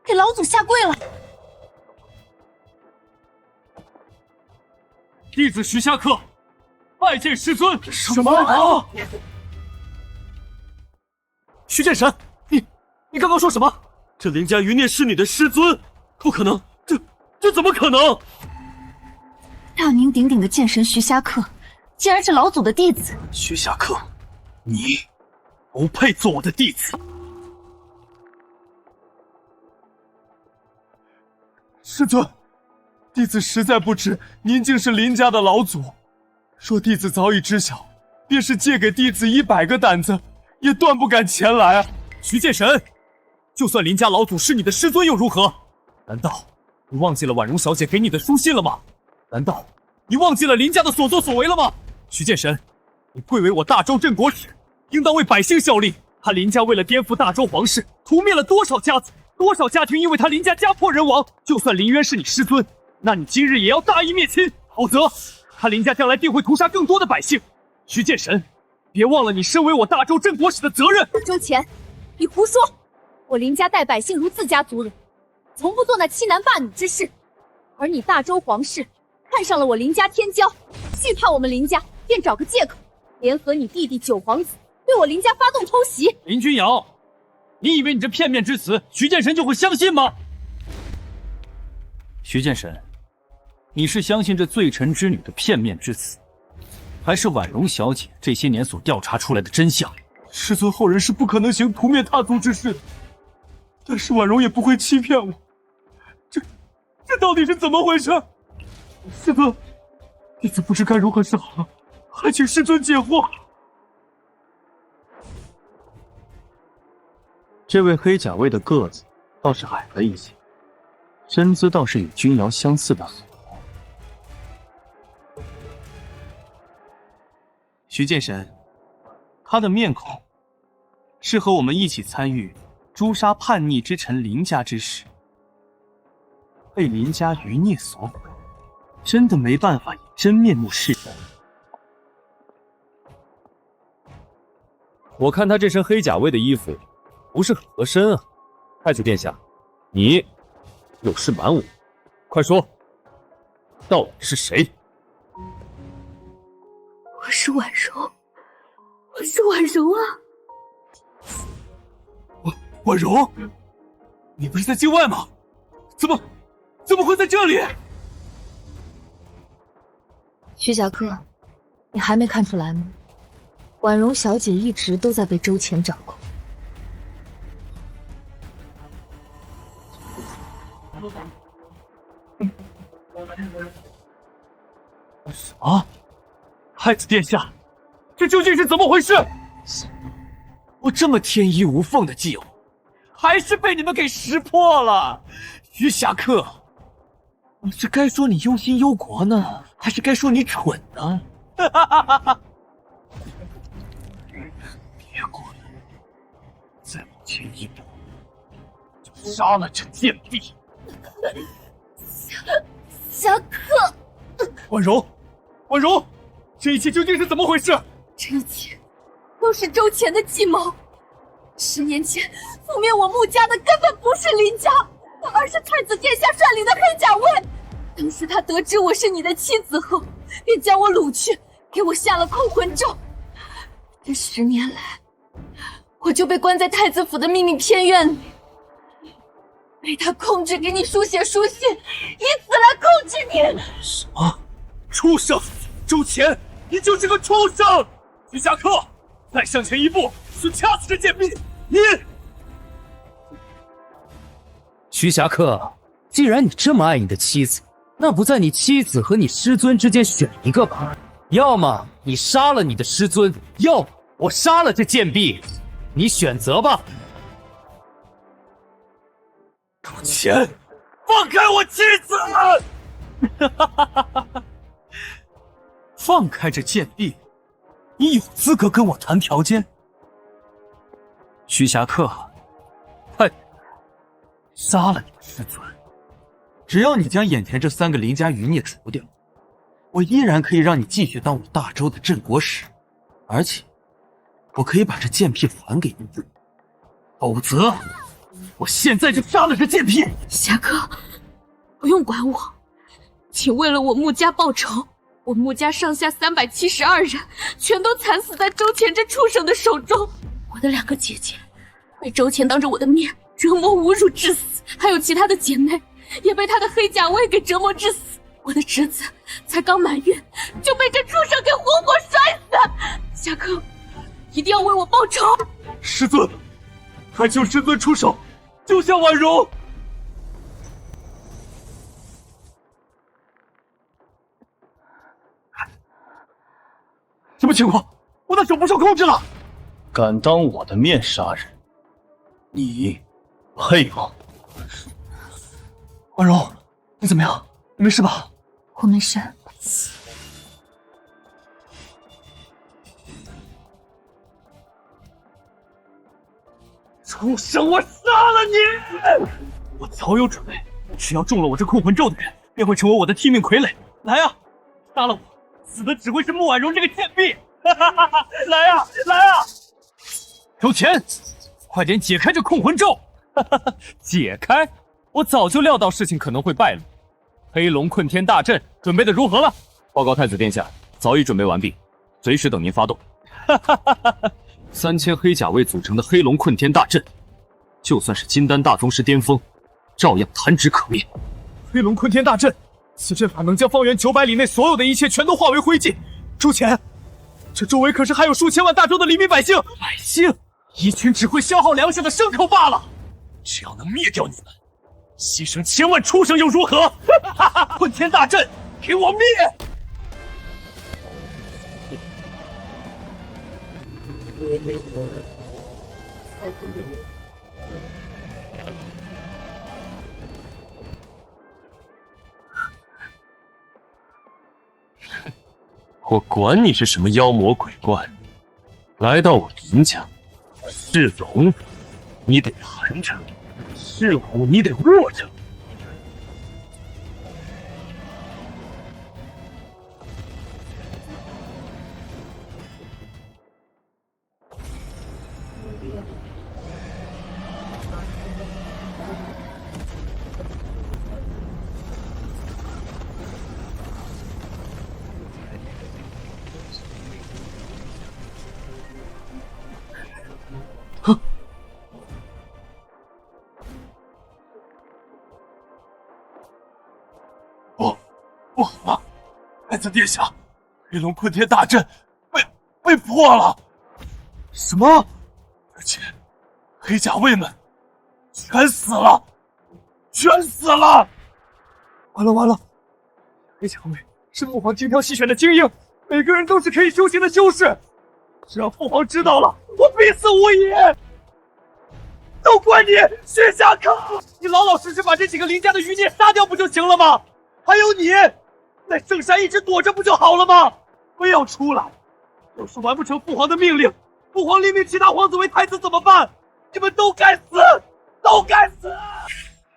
给老祖下跪了！弟子徐霞客拜见师尊。什么？啊！徐剑神，你刚刚说什么？这林家余孽是你的师尊？不可能，这怎么可能？大名鼎鼎的剑神徐霞客，竟然是老祖的弟子。徐霞客，你不配做我的弟子。师尊，弟子实在不知您竟是林家的老祖。若弟子早已知晓，便是借给弟子100个胆子，也断不敢前来啊！徐剑神，就算林家老祖是你的师尊又如何？难道你忘记了婉容小姐给你的书信了吗？难道你忘记了林家的所作所为了吗？徐剑神，你贵为我大周镇国使，应当为百姓效力。他林家为了颠覆大周皇室，屠灭了多少家族，多少家庭因为他林家家破人亡。就算林渊是你师尊，那你今日也要大义灭亲，否则他林家将来定会屠杀更多的百姓。徐剑神，别忘了你身为我大周镇国使的责任。周乾，你胡说！我林家待百姓如自家族人，从不做那欺男霸女之事。而你大周皇室看上了我林家天骄，惧怕我们林家，便找个借口，联合你弟弟九皇子，对我林家发动偷袭。林君瑶，你以为你这片面之词，徐剑神就会相信吗？徐剑神，你是相信这罪臣之女的片面之词，还是婉容小姐这些年所调查出来的真相？师尊后人是不可能行屠灭他族之事的，但是婉容也不会欺骗我。这到底是怎么回事？师尊，弟子不知该如何是好，还请师尊解惑。这位黑甲卫的个子倒是矮了一些，身姿倒是与君瑶相似的。徐剑神，他的面孔是和我们一起参与诛杀叛逆之臣林家之时，被林家余孽所毁，真的没办法以真面目示人。我看他这身黑甲卫的衣服不是很合身啊。太子殿下，你有事瞒我，快说，到底是谁？我是婉容，我是婉容啊！婉容，你不是在境外吗？怎么会在这里？徐侠客，你还没看出来吗？婉容小姐一直都在被周乾掌控。什么？太子殿下，这究竟是怎么回事？我这么天衣无缝的计划，还是被你们给识破了。徐侠客，我是该说你忧心忧国呢，还是该说你蠢呢？别过来，再往前一步，就杀了这贱婢！侠客，婉容，这一切究竟是怎么回事？这一切都是周乾的计谋。10年前覆灭我穆家的根本不是林家，而是太子殿下率领的黑甲卫。当时他得知我是你的妻子后，便将我掳去，给我下了控魂咒。这10年来，我就被关在太子府的秘密偏院里，被他控制，给你书写书信，以此来控制你。什么？畜生！周乾，你就是个畜生！徐侠客，再向前一步，就掐死这贱婢！你，徐侠客，既然你这么爱你的妻子，那不在你妻子和你师尊之间选一个吧？要么你杀了你的师尊，要么我杀了这贱婢，你选择吧。周乾，放开我妻子！放开这贱婢，你有资格跟我谈条件？徐侠客，快杀了你的师尊！只要你将眼前这3个林家余孽除掉，我依然可以让你继续当我大周的镇国使，而且我可以把这贱婢还给你。否则，我现在就杀了这贱婢！侠客，不用管我，请为了我穆家报仇。我穆家上下372人，全都惨死在周乾这畜生的手中。我的2个姐姐被周乾当着我的面折磨侮辱致死，还有其他的姐妹也被他的黑甲卫给折磨致死。我的侄子才刚满月就被这畜生给活活摔死。侠客，一定要为我报仇！师尊，还求师尊出手，救下婉容！什么情况？我的手不受控制了！敢当我的面杀人，你配吗？婉容，你怎么样？你没事吧？我没事。畜生，我杀了你！我早有准备，只要中了我这控魂咒的人，便会成为我的替命傀儡。来啊，杀了我！死的只会是穆婉容这个贱婢！来啊，来啊！周乾，快点解开这控魂咒！解开？我早就料到事情可能会败露。黑龙困天大阵准备的如何了？报告太子殿下，早已准备完毕，随时等您发动。3000黑甲卫组成的黑龙困天大阵，就算是金丹大宗师巅峰，照样弹指可灭。飞龙困天大阵，此阵法能将方圆900里内所有的一切全都化为灰烬。朱钱，这周围可是还有数千万大周的黎民百姓，一群只会消耗粮食的牲口罢了。只要能灭掉你们，牺牲千万畜生又如何？困天大阵，给我灭！我管你是什么妖魔鬼怪，来到我林家，是龙你得含着，是虎你得握着。不，太子殿下，黑龙困天大阵被破了。什么？而且黑甲卫们全死了，全死了！完了！黑甲卫是父皇精挑细选的精英，每个人都是可以修行的修士。只要父皇知道了，我必死无疑。都怪你，薛霞客！你老老实实把这几个林家的余孽杀掉不就行了吗？还有你，在圣山一直躲着不就好了吗？非要出来，要是完不成父皇的命令，父皇任命其他皇子为太子怎么办？你们都该死，都该死！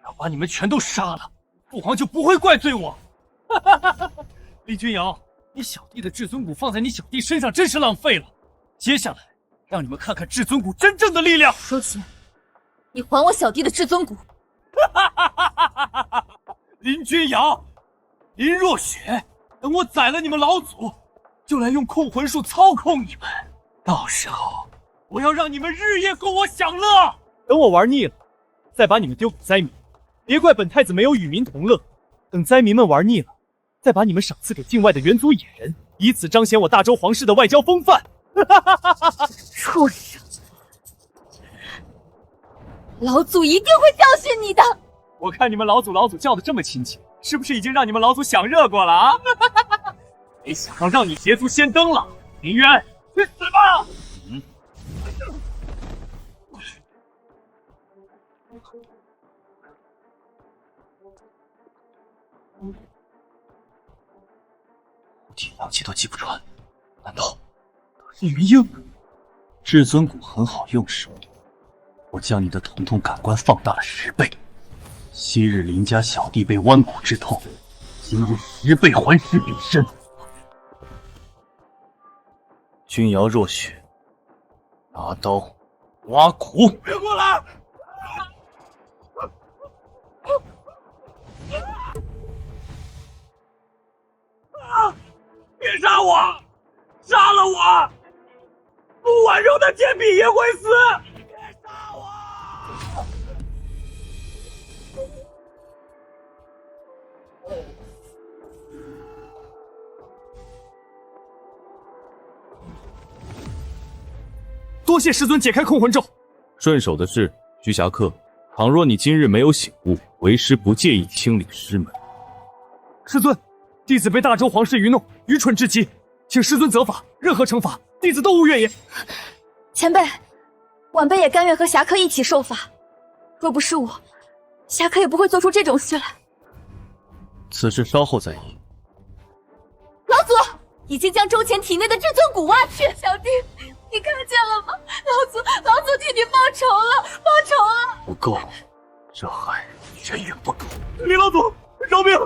要把你们全都杀了，父皇就不会怪罪我。李君瑶，你小弟的至尊骨放在你小弟身上真是浪费了。接下来，让你们看看至尊骨真正的力量。说起，你还我小弟的至尊骨。林君瑶，林若雪，等我宰了你们老祖，就来用控魂术操控你们。到时候，我要让你们日夜供我享乐。等我玩腻了，再把你们丢给灾民。别怪本太子没有与民同乐。等灾民们玩腻了，再把你们赏赐给境外的元族野人，以此彰显我大周皇室的外交风范。畜生！老祖一定会教训你的。我看你们老祖叫的这么亲切，是不是已经让你们老祖享热过了啊？没想到让你捷足先登了，林渊，去死吧！五体阳气都击不穿，难道是云鹰？至尊骨很好用是吗？我将你的疼痛感官放大了10倍。昔日林家小弟被剜骨之痛，今日10倍还施彼身。君瑶若雪，拿刀挖骨！别过来！别杀我！杀了我！不婉柔的贱婢也会死！别杀我！多谢师尊解开控魂咒。顺手的事，徐霞客。倘若你今日没有醒悟，为师不介意清理师门。师尊，弟子被大周皇室愚弄，愚蠢至极，请师尊责罚。任何惩罚，弟子都无怨言。前辈，晚辈也甘愿和侠客一起受罚。若不是我，侠客也不会做出这种事来。此事稍后再议。老祖已经将周前体内的至尊骨挖去，小弟，你看见了吗？老祖替你报仇了，报仇了！不够，这还远远不够。李老祖，饶命！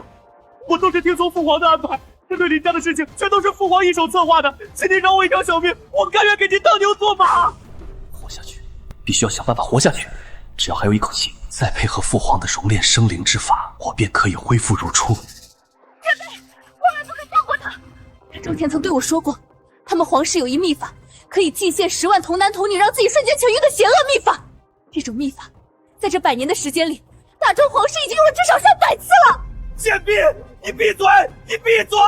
我都是听从父皇的安排，这对林家的事情全都是父皇一手策划的，请您饶我一条小命，我甘愿给您当牛做马。活下去，必须要想办法活下去。只要还有一口气，再配合父皇的熔炼生灵之法，我便可以恢复如初。前辈，万万不可放过他！周天曾对我说过，他们皇室有一秘法，可以祭献10万童男童女，让自己瞬间痊愈的邪恶秘法。这种秘法，在这100年的时间里，大周皇室已经用了至少上100次了。贱婢，你闭嘴！你闭嘴！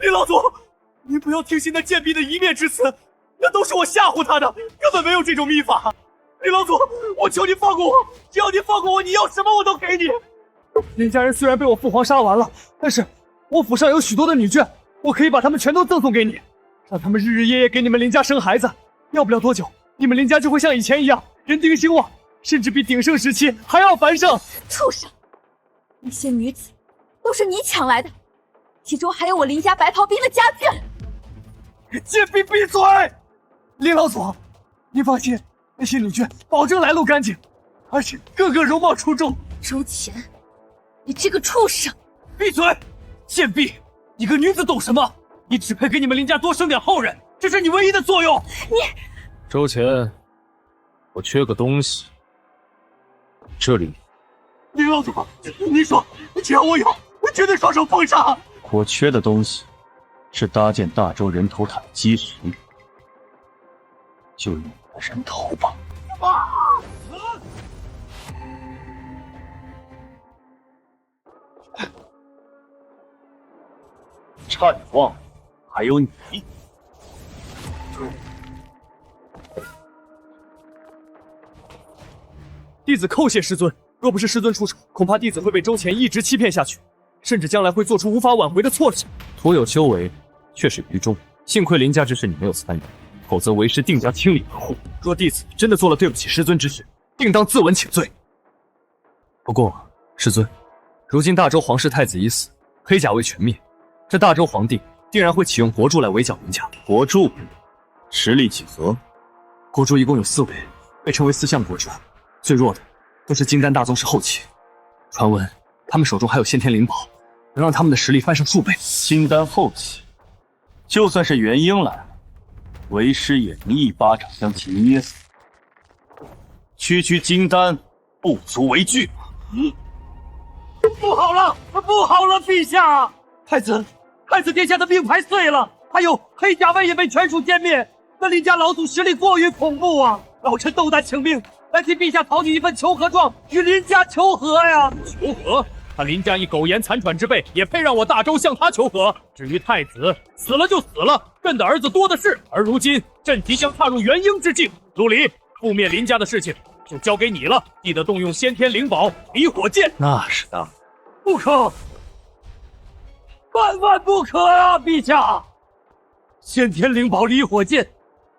林老祖，您不要听信那贱婢的一面之词，那都是我吓唬他的，根本没有这种秘法。林老祖，我求你放过我，只要你放过我，你要什么我都给你。林家人虽然被我父皇杀完了，但是我府上有许多的女眷，我可以把她们全都赠送给你，让她们日日夜夜给你们林家生孩子。要不了多久，你们林家就会像以前一样人丁兴旺，甚至比鼎盛时期还要繁盛。畜生！那些女子都是你抢来的，其中还有我林家白袍兵的家眷。贱婢闭嘴！林老祖，您放心，那些女眷保证来路干净，而且个个容貌出众。周乾，你这个畜生！闭嘴！贱婢，你个女子懂什么？你只配给你们林家多生点后人，这是你唯一的作用。你周乾，我缺个东西，这里。林老祖，你说，只要我有，我绝对双手奉上。我缺的东西是搭建大周人头塔的基石，就用我的人头吧。差点忘了，还有你。弟子叩谢师尊，若不是师尊出手，恐怕弟子会被周乾一直欺骗下去，甚至将来会做出无法挽回的错事。徒有修为，却是愚忠。幸亏林家之事你没有参与，否则为师定将清理门户。若弟子真的做了对不起师尊之事，定当自刎请罪。不过，师尊，如今大周皇室太子已死，黑甲未全灭，这大周皇帝定然会启用国柱来围剿林家。国柱实力几何？国柱一共有4位，被称为4相国柱，最弱的都是金丹大宗师后期。传闻他们手中还有先天灵宝，能让他们的实力翻上数倍。金丹后期，就算是元婴来了，为师也能一巴掌将其捏死。区区金丹不足为惧。不好了，不好了，陛下！太子殿下的命牌碎了，还有黑甲卫也被全数歼灭。那林家老祖实力过于恐怖啊！老臣斗胆请命，来替陛下草拟一份求和状，与林家求和呀！求和？他林家一苟延残喘之辈，也配让我大周向他求和？至于太子，死了就死了，朕的儿子多的是。而如今，朕即将踏入元婴之境，陆离，覆灭林家的事情就交给你了，记得动用先天灵宝离火剑。那是当然。不可，万万不可啊！陛下，先天灵宝离火剑，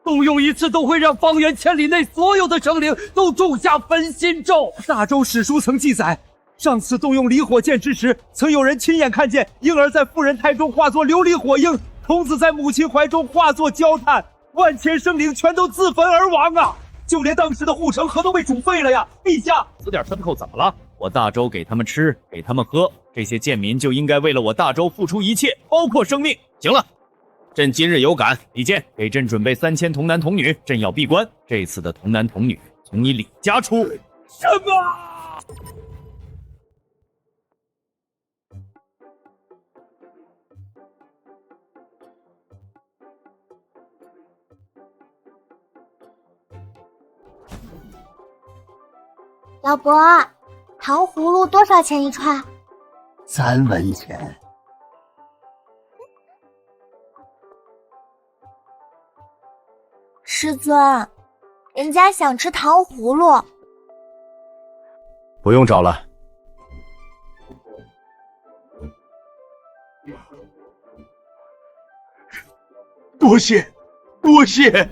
动用一次都会让方圆千里内所有的生灵都种下焚心咒。大周史书曾记载，上次动用离火剑之时，曾有人亲眼看见婴儿在妇人胎中化作琉璃火鹰，童子在母亲怀中化作焦炭，万千生灵全都自焚而亡啊！就连当时的护城河都被煮沸了呀！陛下，死点牲口怎么了？我大周给他们吃，给他们喝，这些贱民就应该为了我大周付出一切，包括生命。行了，朕今日有感，李健，给朕准备3000童男童女，朕要闭关。这次的童男童女从你李家出。什么？老伯，糖葫芦多少钱一串？3文钱。师尊，人家想吃糖葫芦。不用找了。多谢，多谢。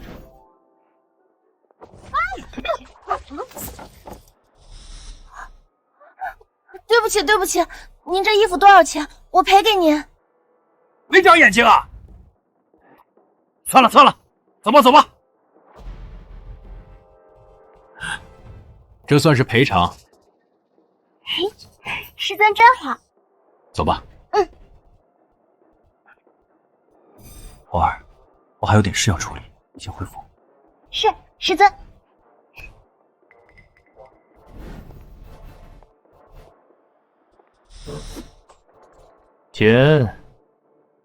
对不起，对不起，您这衣服多少钱？我赔给您。没长眼睛啊！算了算了，走吧走吧。这算是赔偿。嘿，师尊真好。走吧。嗯。花儿，我还有点事要处理，你先回府。是，师尊。钱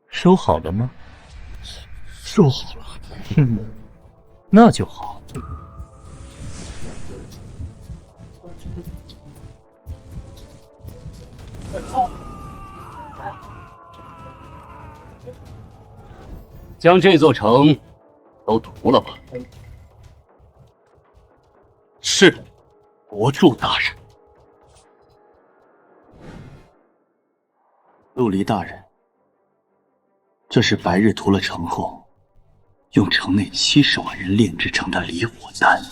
收好了吗？说好了。那就好。将这座城都屠了吧。是，国柱大人。陆离大人，这是白日屠了城后，用城内70万人炼制成的离火丹。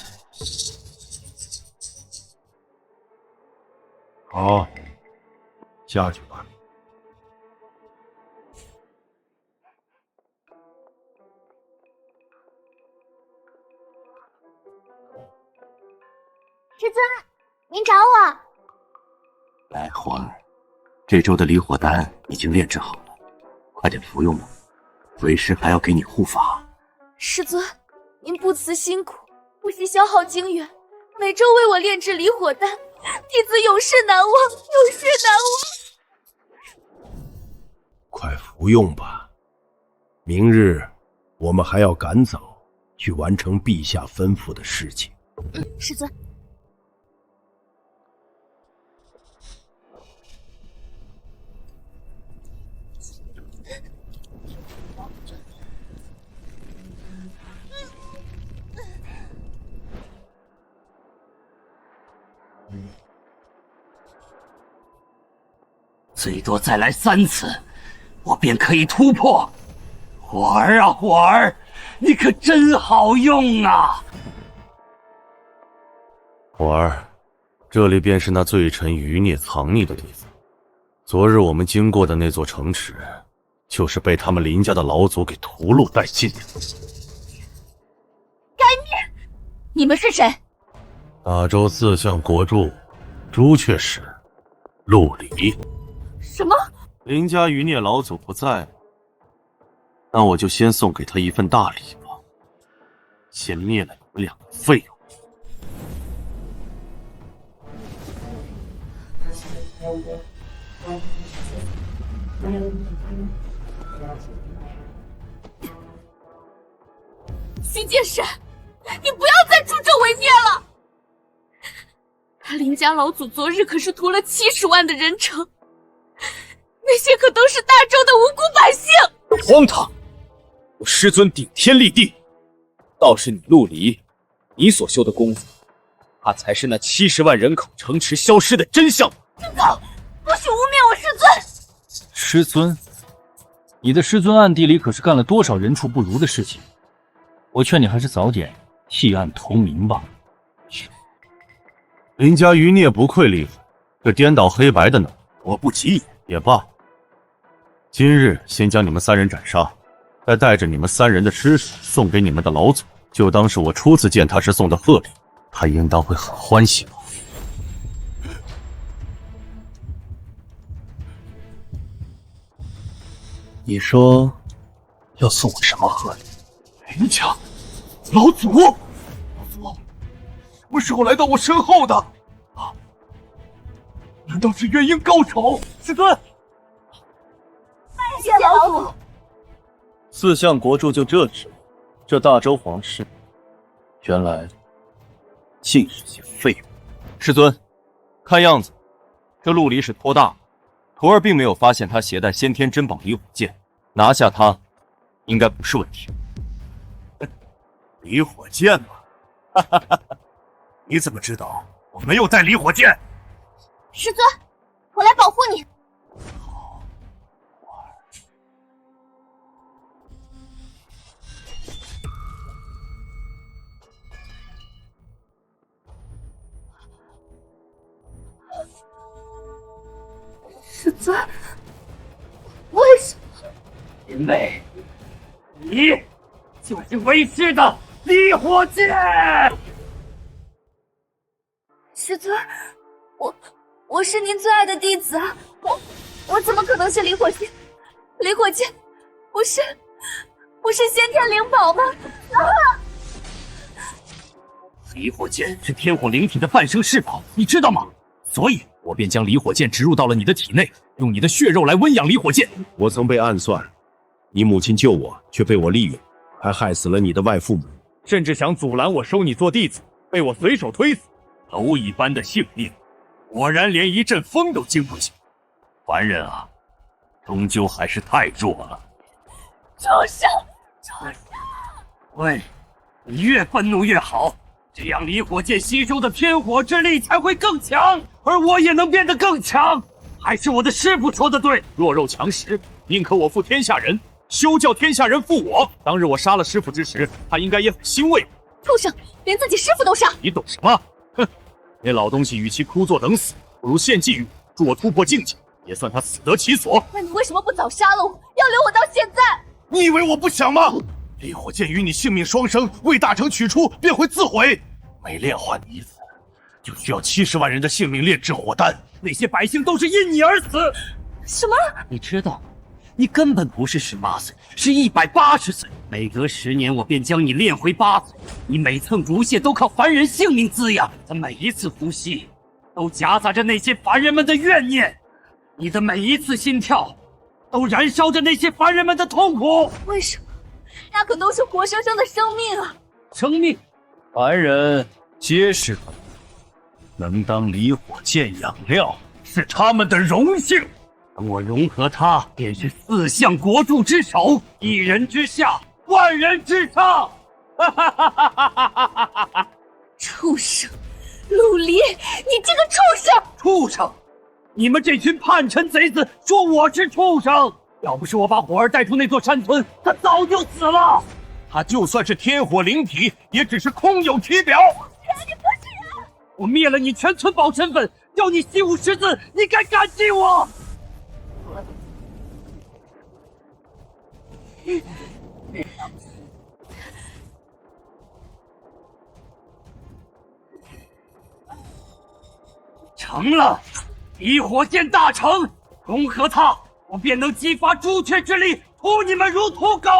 好，下去吧。师尊，您找我。来，火儿，这周的离火丹已经炼制好了，快点服用吧。为师还要给你护法。师尊，您不辞辛苦，不惜消耗精元，每周为我炼制离火丹，弟子永世难忘，永世难忘。快服用吧，明日我们还要赶早去完成陛下吩咐的事情。师尊。最多再来3次，我便可以突破。火儿啊，火儿，你可真好用啊！火儿，这里便是那罪臣余孽藏匿的地方。昨日我们经过的那座城池，就是被他们林家的老祖给屠戮殆尽的。该灭！你们是谁？大周四相国柱，朱雀使，陆离。什么？林家余孽老祖不在，那我就先送给他一份大礼吧，先灭了你们两个废物。虚剑神，你不要再助纣为虐了！林家老祖昨日可是屠了70万的人城，那些可都是大周的无辜百姓。荒唐！我师尊顶天立地，倒是你陆离，你所修的功夫，怕才是那70万人口城池消失的真相。住口！不许污蔑我师尊！师尊，你的师尊暗地里可是干了多少人畜不如的事情？我劝你还是早点弃暗投明吧。林家余孽不愧厉害，这颠倒黑白的呢，我不急也罢。今日先将你们3人斩杀，再带着你们3人的尸首送给你们的老祖，就当是我初次见他时送的贺礼，他应当会很欢喜吧。你说要送我什么贺礼？林家老祖，什么时候来到我身后的？啊？难道是元婴高手？师尊，谢老祖。四相国柱就这职，这大周皇室原来尽是些废物。师尊，看样子这陆离是托大，徒儿并没有发现他携带先天珍宝离火剑，拿下他应该不是问题。离火剑吗？哈哈哈！你怎么知道我没有带离火剑？师尊，我来保护你。师尊，为什么？因为你就是为师的离火剑。师尊，我是您最爱的弟子啊，我怎么可能是离火剑？离火剑不是先天灵宝吗？离火剑是天火灵体的半生至宝，你知道吗？所以我便将离火剑植入到了你的体内，用你的血肉来温养离火剑。我曾被暗算，你母亲救我，却被我利用，还害死了你的外父母，甚至想阻拦我收你做弟子，被我随手推死。蝼蚁般的性命，果然连一阵风都经不起。凡人啊，终究还是太弱了。畜生！喂，你越愤怒越好，这样离火剑吸收的天火之力才会更强，而我也能变得更强。还是我的师傅说的对，弱肉强食，宁可我负天下人，休叫天下人负我。当日我杀了师傅之时，他应该也很欣慰。畜生，连自己师傅都杀！你懂什么？哼！那老东西与其枯坐等死，不如献祭于我，助我突破境界，也算他死得其所。那你为什么不早杀了我，要留我到现在？你以为我不想吗？离火剑与你性命双生，为大成取出，便会自毁。每炼化你一次，就需要70万人的性命炼制火丹。那些百姓都是因你而死。什么？你知道，你根本不是18岁，是180岁。每隔10年，我便将你炼回8岁。你每寸骨血都靠凡人性命滋养，的每一次呼吸，都夹杂着那些凡人们的怨念。你的每一次心跳，都燃烧着那些凡人们的痛苦。为什么？那可都是活生生的生命啊！生命，凡人皆是能当离火剑养料，是他们的荣幸。等我融合他，便是4项国柱之首，1人之下，万人之上。畜生，陆离，你这个畜生！畜生！你们这群叛臣贼子说我是畜生！要不是我把火儿带出那座山村，他早就死了。他就算是天火灵体，也只是空有其表。你不是人！我灭了你全村保身份，要你习武识字，你该感激我。成了，离火剑大成，融合它，我便能激发朱雀之力，屠你们如屠狗。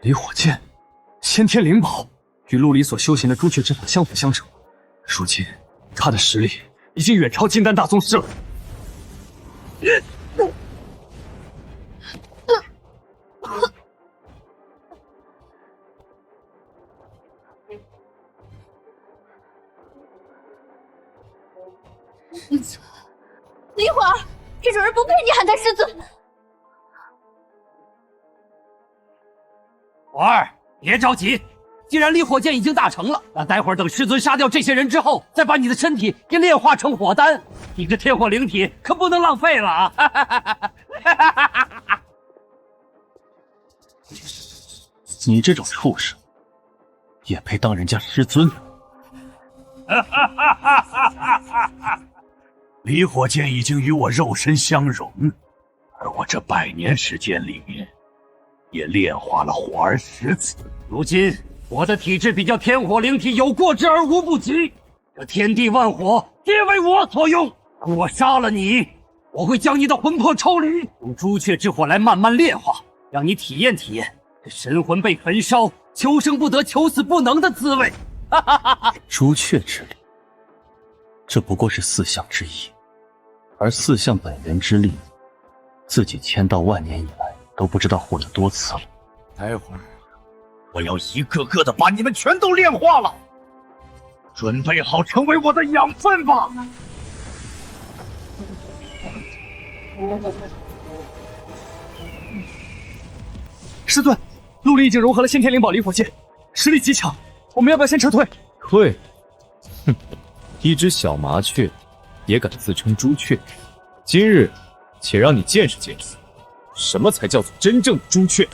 离火剑，先天灵宝，与陆离所修行的朱雀之法相辅相成。如今他的实力已经远超金丹大宗师了。离火儿，这种人不配你喊他师尊。火儿，别着急，既然离火剑已经大成了，那待会儿等师尊杀掉这些人之后，再把你的身体给炼化成火丹。你这天火灵体可不能浪费了啊！你这种畜生，也配当人家师尊？离火剑已经与我肉身相融，而我这100年时间里面，也炼化了火儿10次。如今我的体质比较天火灵体有过之而无不及，这天地万火皆为我所用。等我杀了你，我会将你的魂魄抽离，用朱雀之火来慢慢炼化，让你体验体验这神魂被焚烧、求生不得、求死不能的滋味。朱雀之力，这不过是4项之一，而4项本源之力，自己1000到万年以来都不知道获得多次了。待会儿我要一个个的把你们全都炼化了，准备好成为我的养分吧！师尊，陆离已经融合了先天灵宝离火剑，实力极强，我们要不要先撤退？退？哼，一只小麻雀也敢自称朱雀？今日且让你见识见识，什么才叫做真正的朱雀。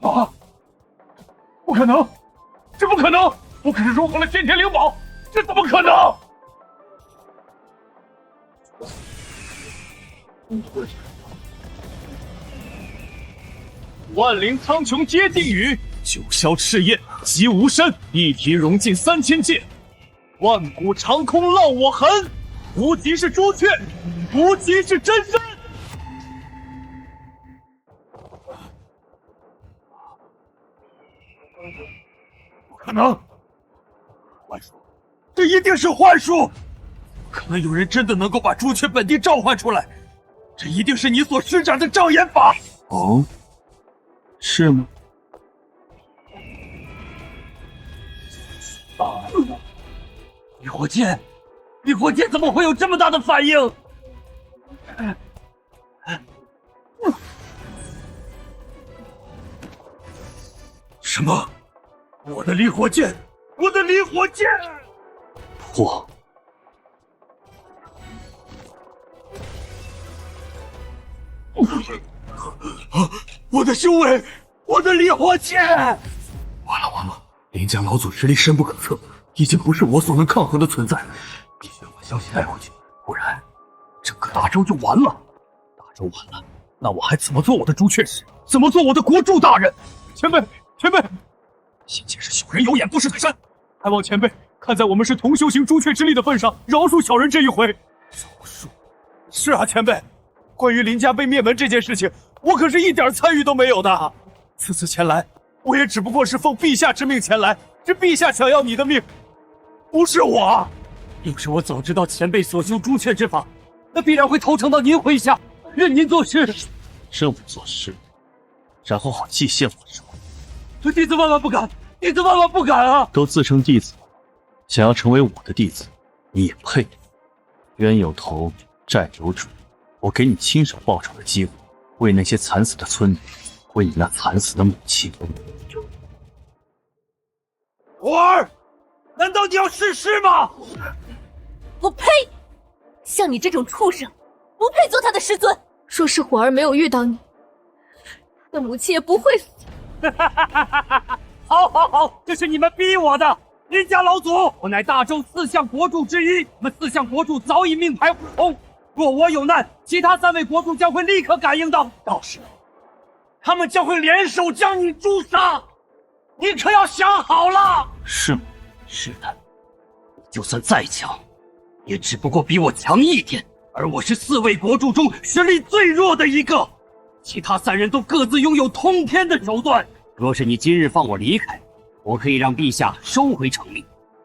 啊！不可能！这不可能！我可是融合了先天灵宝，这怎么可能？万灵苍穹皆尽语，九霄赤焰击无身，一体融尽3000界，万古长空烙我痕。无极是朱雀，无极是真身。能！幻术，这一定是幻术！可能有人真的能够把朱雀本地召唤出来，这一定是你所施展的障眼法。哦，是吗？离火剑，离火剑怎么会有这么大的反应？什么？我的离火剑！我的离火剑！破！我的修为！我的离火剑！完了完了！林家老祖实力深不可测，已经不是我所能抗衡的存在，必须要把消息带回去，不然整个大周就完了。大周完了，那我还怎么做我的朱雀使？怎么做我的国柱大人？前辈，前辈，先前是小人有眼不识泰山，还望前辈看在我们是同修行朱雀之力的份上，饶恕小人这一回。饶恕？是啊，前辈，关于林家被灭门这件事情，我可是一点参与都没有的。此次前来，我也只不过是奉陛下之命前来，这陛下想要你的命，不是我。要是我早知道前辈所修朱雀之法，那必然会投诚到您麾下，任您做事。任我做事，然后好祭献我是吗？弟子万万不敢，弟子万万不敢啊！都自称弟子，想要成为我的弟子，你也配？冤有头，债有主，我给你亲手报仇的机会，为那些惨死的村民，为你那惨死的母亲。火儿，难道你要弑师吗？我呸！像你这种畜生，不配做他的师尊。若是火儿没有遇到你，他的母亲也不会死。好，好，好，这是你们逼我的。林家老祖，我乃大周4项国柱之一，我们4项国柱早已命牌互通。若我有难，其他3位国柱将会立刻感应到，到时他们将会联手将你诛杀。你可要想好了。是吗？是的，你就算再强，也只不过比我强一点，而我是4位国柱中实力最弱的一个。其他3人都各自拥有通天的手段。若是你今日放我离开，我可以让陛下收回成命。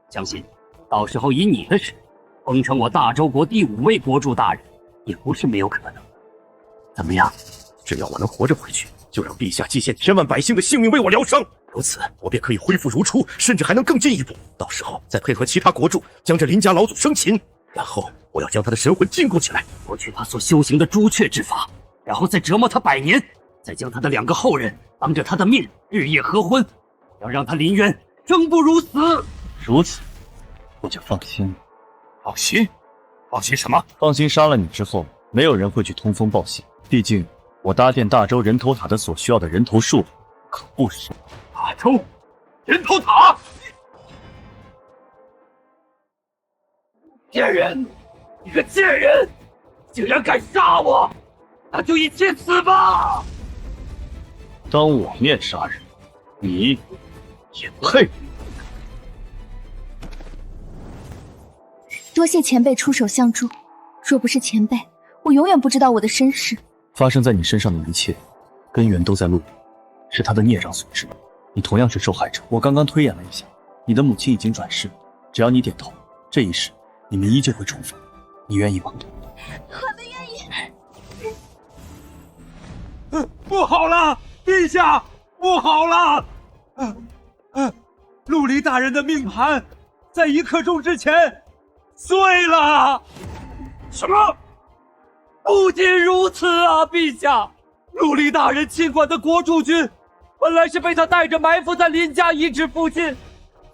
相信到时候以你的实力，封成我大周国第5位国柱大人，也不是没有可能。怎么样？只要我能活着回去，就让陛下祭献千万百姓的性命为我疗伤，如此我便可以恢复如初，甚至还能更进一步。到时候再配合其他国柱，将这林家老祖生擒，然后我要将他的神魂禁锢起来，夺取他所修行的朱雀之法，然后再折磨他100年，再将他的2个后人当着他的面日夜合婚，要让他临渊生不如死。如此，我就放心了。放心？放心什么？放心，杀了你之后，没有人会去通风报信。毕竟，我搭建大周人头塔的所需要的人头数量可不少。大周人头塔！贱人，你个贱人，竟然敢杀我！那就一起死吧！当我面杀人，你也配？多谢前辈出手相助，若不是前辈，我永远不知道我的身世。发生在你身上的一切，根源都在陆离，是他的孽障所致。你同样是受害者。我刚刚推演了一下，你的母亲已经转世，只要你点头，这一世你们依旧会重逢。你愿意吗？我们愿意。不好了，陛下，不好了！陆离大人的命盘在1刻钟之前碎了。什么？不仅如此啊，陛下，陆离大人亲管的国柱军，本来是被他带着埋伏在林家遗址附近，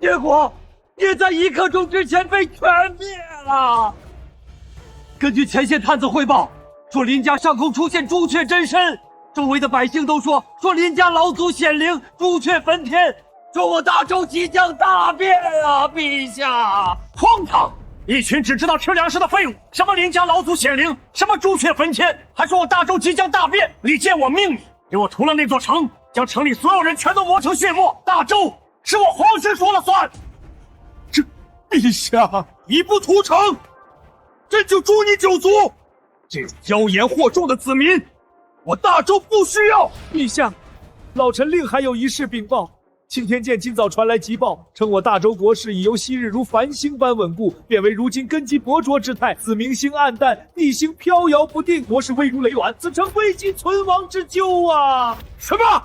结果也在1刻钟之前被全灭了。根据前线探子汇报，说林家上空出现朱雀真身，周围的百姓都说林家老祖显灵，朱雀焚天，说我大周即将大变啊，陛下！荒唐！一群只知道吃粮食的废物！什么林家老祖显灵，什么朱雀焚天，还说我大周即将大变！你借我命运，给我屠了那座城，将城里所有人全都磨成血沫！大周是我皇室说了算！这陛下，你不屠城，朕就诛你9族！这种妖言惑众的子民，我大周不需要！陛下，老臣另还有一事禀报。青天剑今早传来急报，称我大周国势已由昔日如繁星般稳固，变为如今根基薄浊之态，子明星暗淡，地形飘摇不定，国势危如累卵，自称危急存亡之秋啊！什么？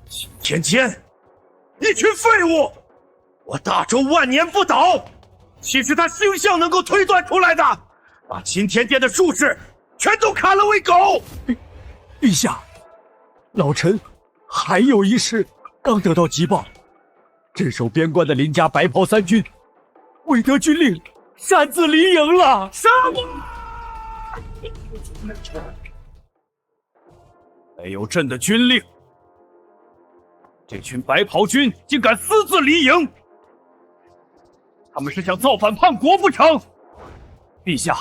青天剑，一群废物！我大周万年不倒，岂是他星象能够推断出来的？把青天剑的术士全都砍了为狗！陛下，老臣还有一事。刚得到急报，镇守边关的林家白袍三军未得军令，擅自离营了。什么？没有朕的军令，这群白袍军竟敢私自离营，他们是想造反叛国不成？陛下，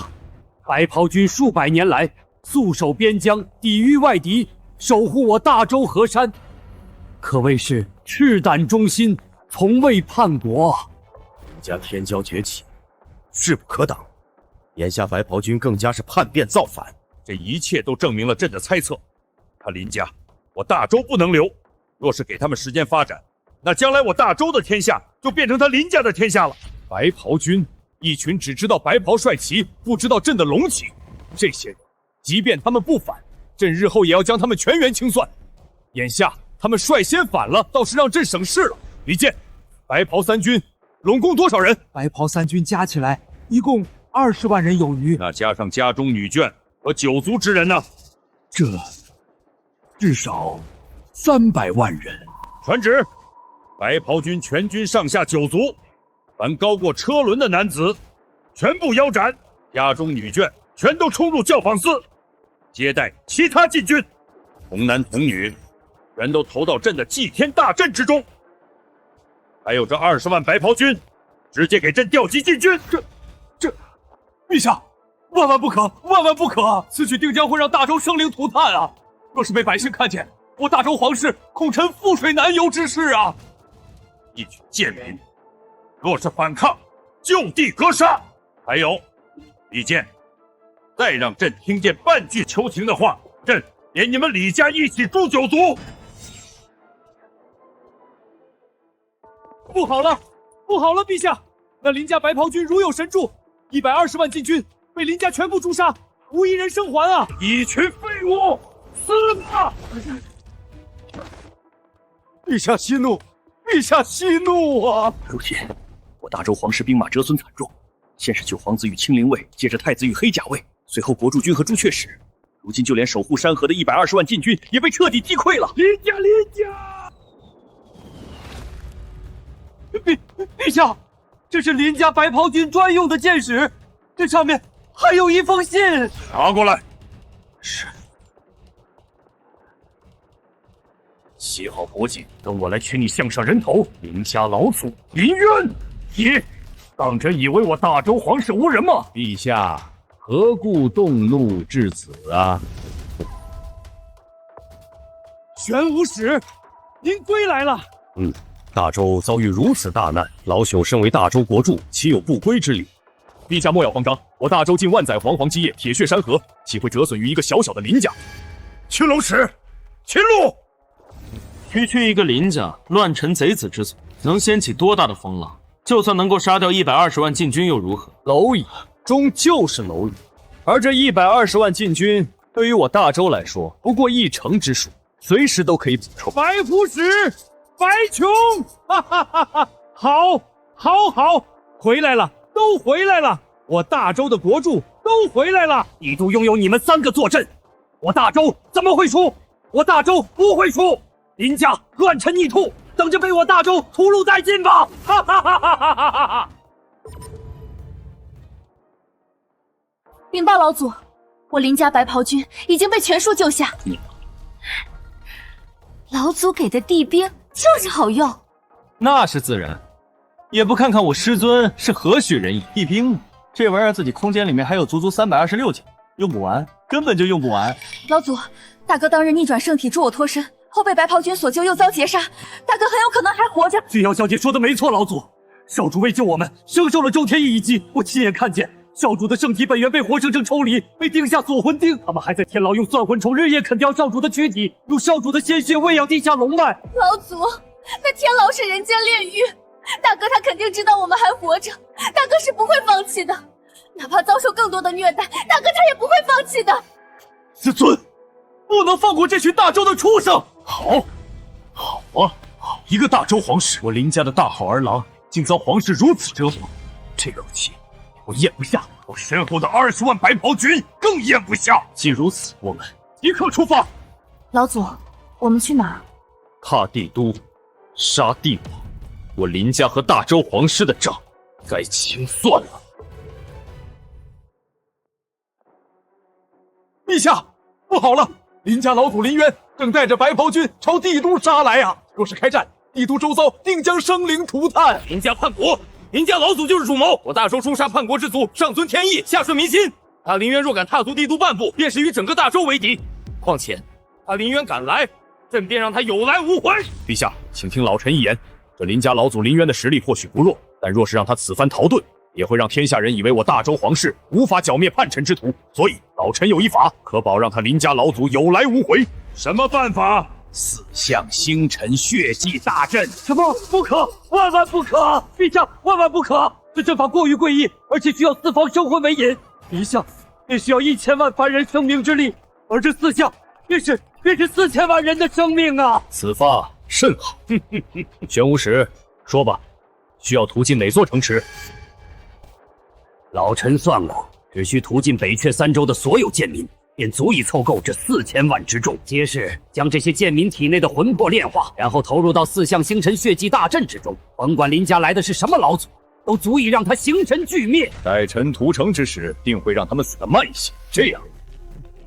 白袍军数百年来戍守边疆，抵御外敌，守护我大周河山。可谓是赤胆忠心，从未叛国。人家天骄崛起，势不可挡，眼下白袍军更加是叛变造反，这一切都证明了朕的猜测。他林家，我大周不能留。若是给他们时间发展，那将来我大周的天下就变成他林家的天下了。白袍军，一群只知道白袍帅旗，不知道朕的龙旗。这些人，即便他们不反，朕日后也要将他们全员清算。眼下他们率先反了，倒是让朕省事了。李健，白袍三军拢共多少人？白袍三军加起来一共20万人有余。那加上家中女眷和9族之人呢？这至少300万人。传旨，白袍军全军上下9族，凡高过车轮的男子，全部腰斩；家中女眷全都冲入教坊司，接待其他禁军，童男童女全都投到朕的祭天大阵之中。还有这20万白袍军，直接给朕调集禁军。这，陛下，万万不可，万万不可！此举定将会让大周生灵涂炭啊！若是被百姓看见，我大周皇室恐成覆水难游之势啊！一群贱民，若是反抗，就地格杀！还有，李健，再让朕听见半句求情的话，朕连你们李家一起诛9族！不好了，不好了，陛下！那林家白袍军如有神助，120万禁军被林家全部诛杀，无一人生还啊！一群废物，死吧！陛下息怒，陛下息怒啊！如今我大周皇室兵马折损惨重，先是9皇子与青灵卫，接着太子与黑甲卫，随后国柱军和朱雀使，如今就连守护山河的120万禁军也被彻底击溃了。林家！陛下，这是林家白袍军专用的箭矢，这上面还有一封信。拿过来。是。写好脖颈，等我来取你项上人头。林家老祖林渊，你当真以为我大周皇室无人吗？陛下何故动怒至此啊？玄武使，您归来了。大周遭遇如此大难，老朽身为大周国柱，岂有不归之理？陛下莫要慌张，我大周尽万载煌煌基业，铁血山河，岂会折损于一个小小的林家？青龙使，擒路！区区一个林家，乱臣贼子之族，能掀起多大的风浪？就算能够杀掉120万禁军又如何？蝼蚁终究是蝼蚁，而这120万禁军对于我大周来说，不过1成之数，随时都可以补充。白虎使，白琼，哈哈哈哈！好，回来了，都回来了！我大周的国柱都回来了！一度拥有你们3个坐镇，我大周怎么会输？我大周不会输！林家乱臣逆兔，等着被我大周屠戮殆尽吧！哈哈哈哈哈哈哈！禀报老祖，我林家白袍军已经被全数救下。老祖给的地兵就是好用。那是自然，也不看看我师尊是何许人也。地兵这玩意儿，自己空间里面还有足足326件，用不完，根本就用不完。老祖，大哥当日逆转圣体助我脱身，后被白袍军所救，又遭劫杀，大哥很有可能还活着。巨瑶小姐说的没错，老祖，少主为救我们，生受了周天意一击，我亲眼看见。少主的圣体本源被活生生抽离，被钉下锁魂钉，他们还在天牢用钻魂虫日夜啃掉少主的躯体，用少主的鲜血喂养地下龙脉。老祖，那天牢是人间炼狱，大哥他肯定知道我们还活着，大哥是不会放弃的，哪怕遭受更多的虐待，大哥他也不会放弃的。自尊，不能放过这群大周的畜生！好啊，好一个大周皇室，我林家的大好儿郎竟遭皇室如此折磨，这口气我咽不下，我身后的20万白袍军更咽不下。既如此，我们即刻出发。老祖，我们去哪儿？踏帝都，杀帝王，我林家和大周皇室的账该清算了。陛下，不好了！林家老祖林渊正带着白袍军朝帝都杀来啊！若是开战，帝都周遭定将生灵涂炭。林家叛国，林家老祖就是主谋。我大周诛杀叛国之祖，上尊天意，下顺民心。他林渊若敢踏足帝都半步，便是与整个大周为敌。况且他林渊敢来，朕便让他有来无回。陛下，请听老臣一言，这林家老祖林渊的实力或许不弱，但若是让他此番逃遁，也会让天下人以为我大周皇室无法剿灭叛臣之徒。所以老臣有一法，可保让他林家老祖有来无回。什么办法？四象星辰血祭大阵。什么？不可！万万不可！陛下，万万不可！这阵法过于诡异，而且需要四方生魂为引，一项便需要1000万凡人生命之力，而这4项便是4000万人的生命啊！此法甚好。玄武使，说吧，需要屠进哪座城池？老臣算过，只需屠尽北阙3州的所有贱民，便足以凑够这4000万之众。皆是将这些贱民体内的魂魄炼化，然后投入到4象星辰血祭大阵之中。甭管林家来的是什么老祖，都足以让他星辰俱灭。待臣屠城之时，定会让他们死得慢一些，这样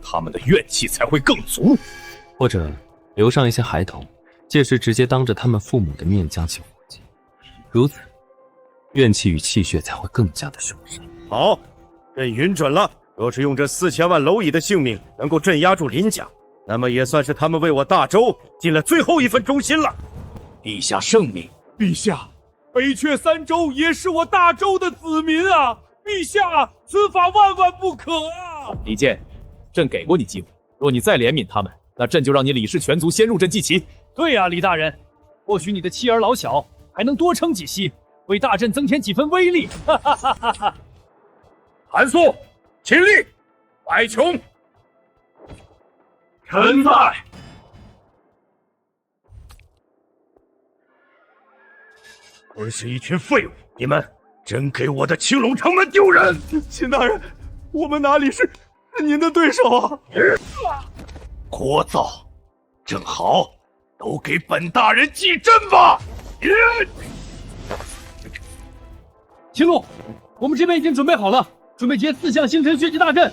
他们的怨气才会更足。或者留上一些孩童，届时直接当着他们父母的面将其火祭，如此怨气与气血才会更加的凶神。好，朕允准了。若是用这4000万蝼蚁的性命能够镇压住林家，那么也算是他们为我大周尽了最后一份忠心了。陛下圣明。陛下，北阙3州也是我大周的子民啊！陛下，此法万万不可啊！李健，朕给过你机会，若你再怜悯他们，那朕就让你李氏全族先入朕祭旗。对啊，李大人，或许你的妻儿老小还能多撑几夕，为大阵增添几分威力。哈哈哈哈哈！韩肃，起立！百穷，臣在。都是一群废物！你们真给我的青龙城门丢人！秦大人，我们哪里是您的对手啊？聒噪！正好，都给本大人祭阵吧！秦路，我们这边已经准备好了，准备接4象星辰血祭大阵。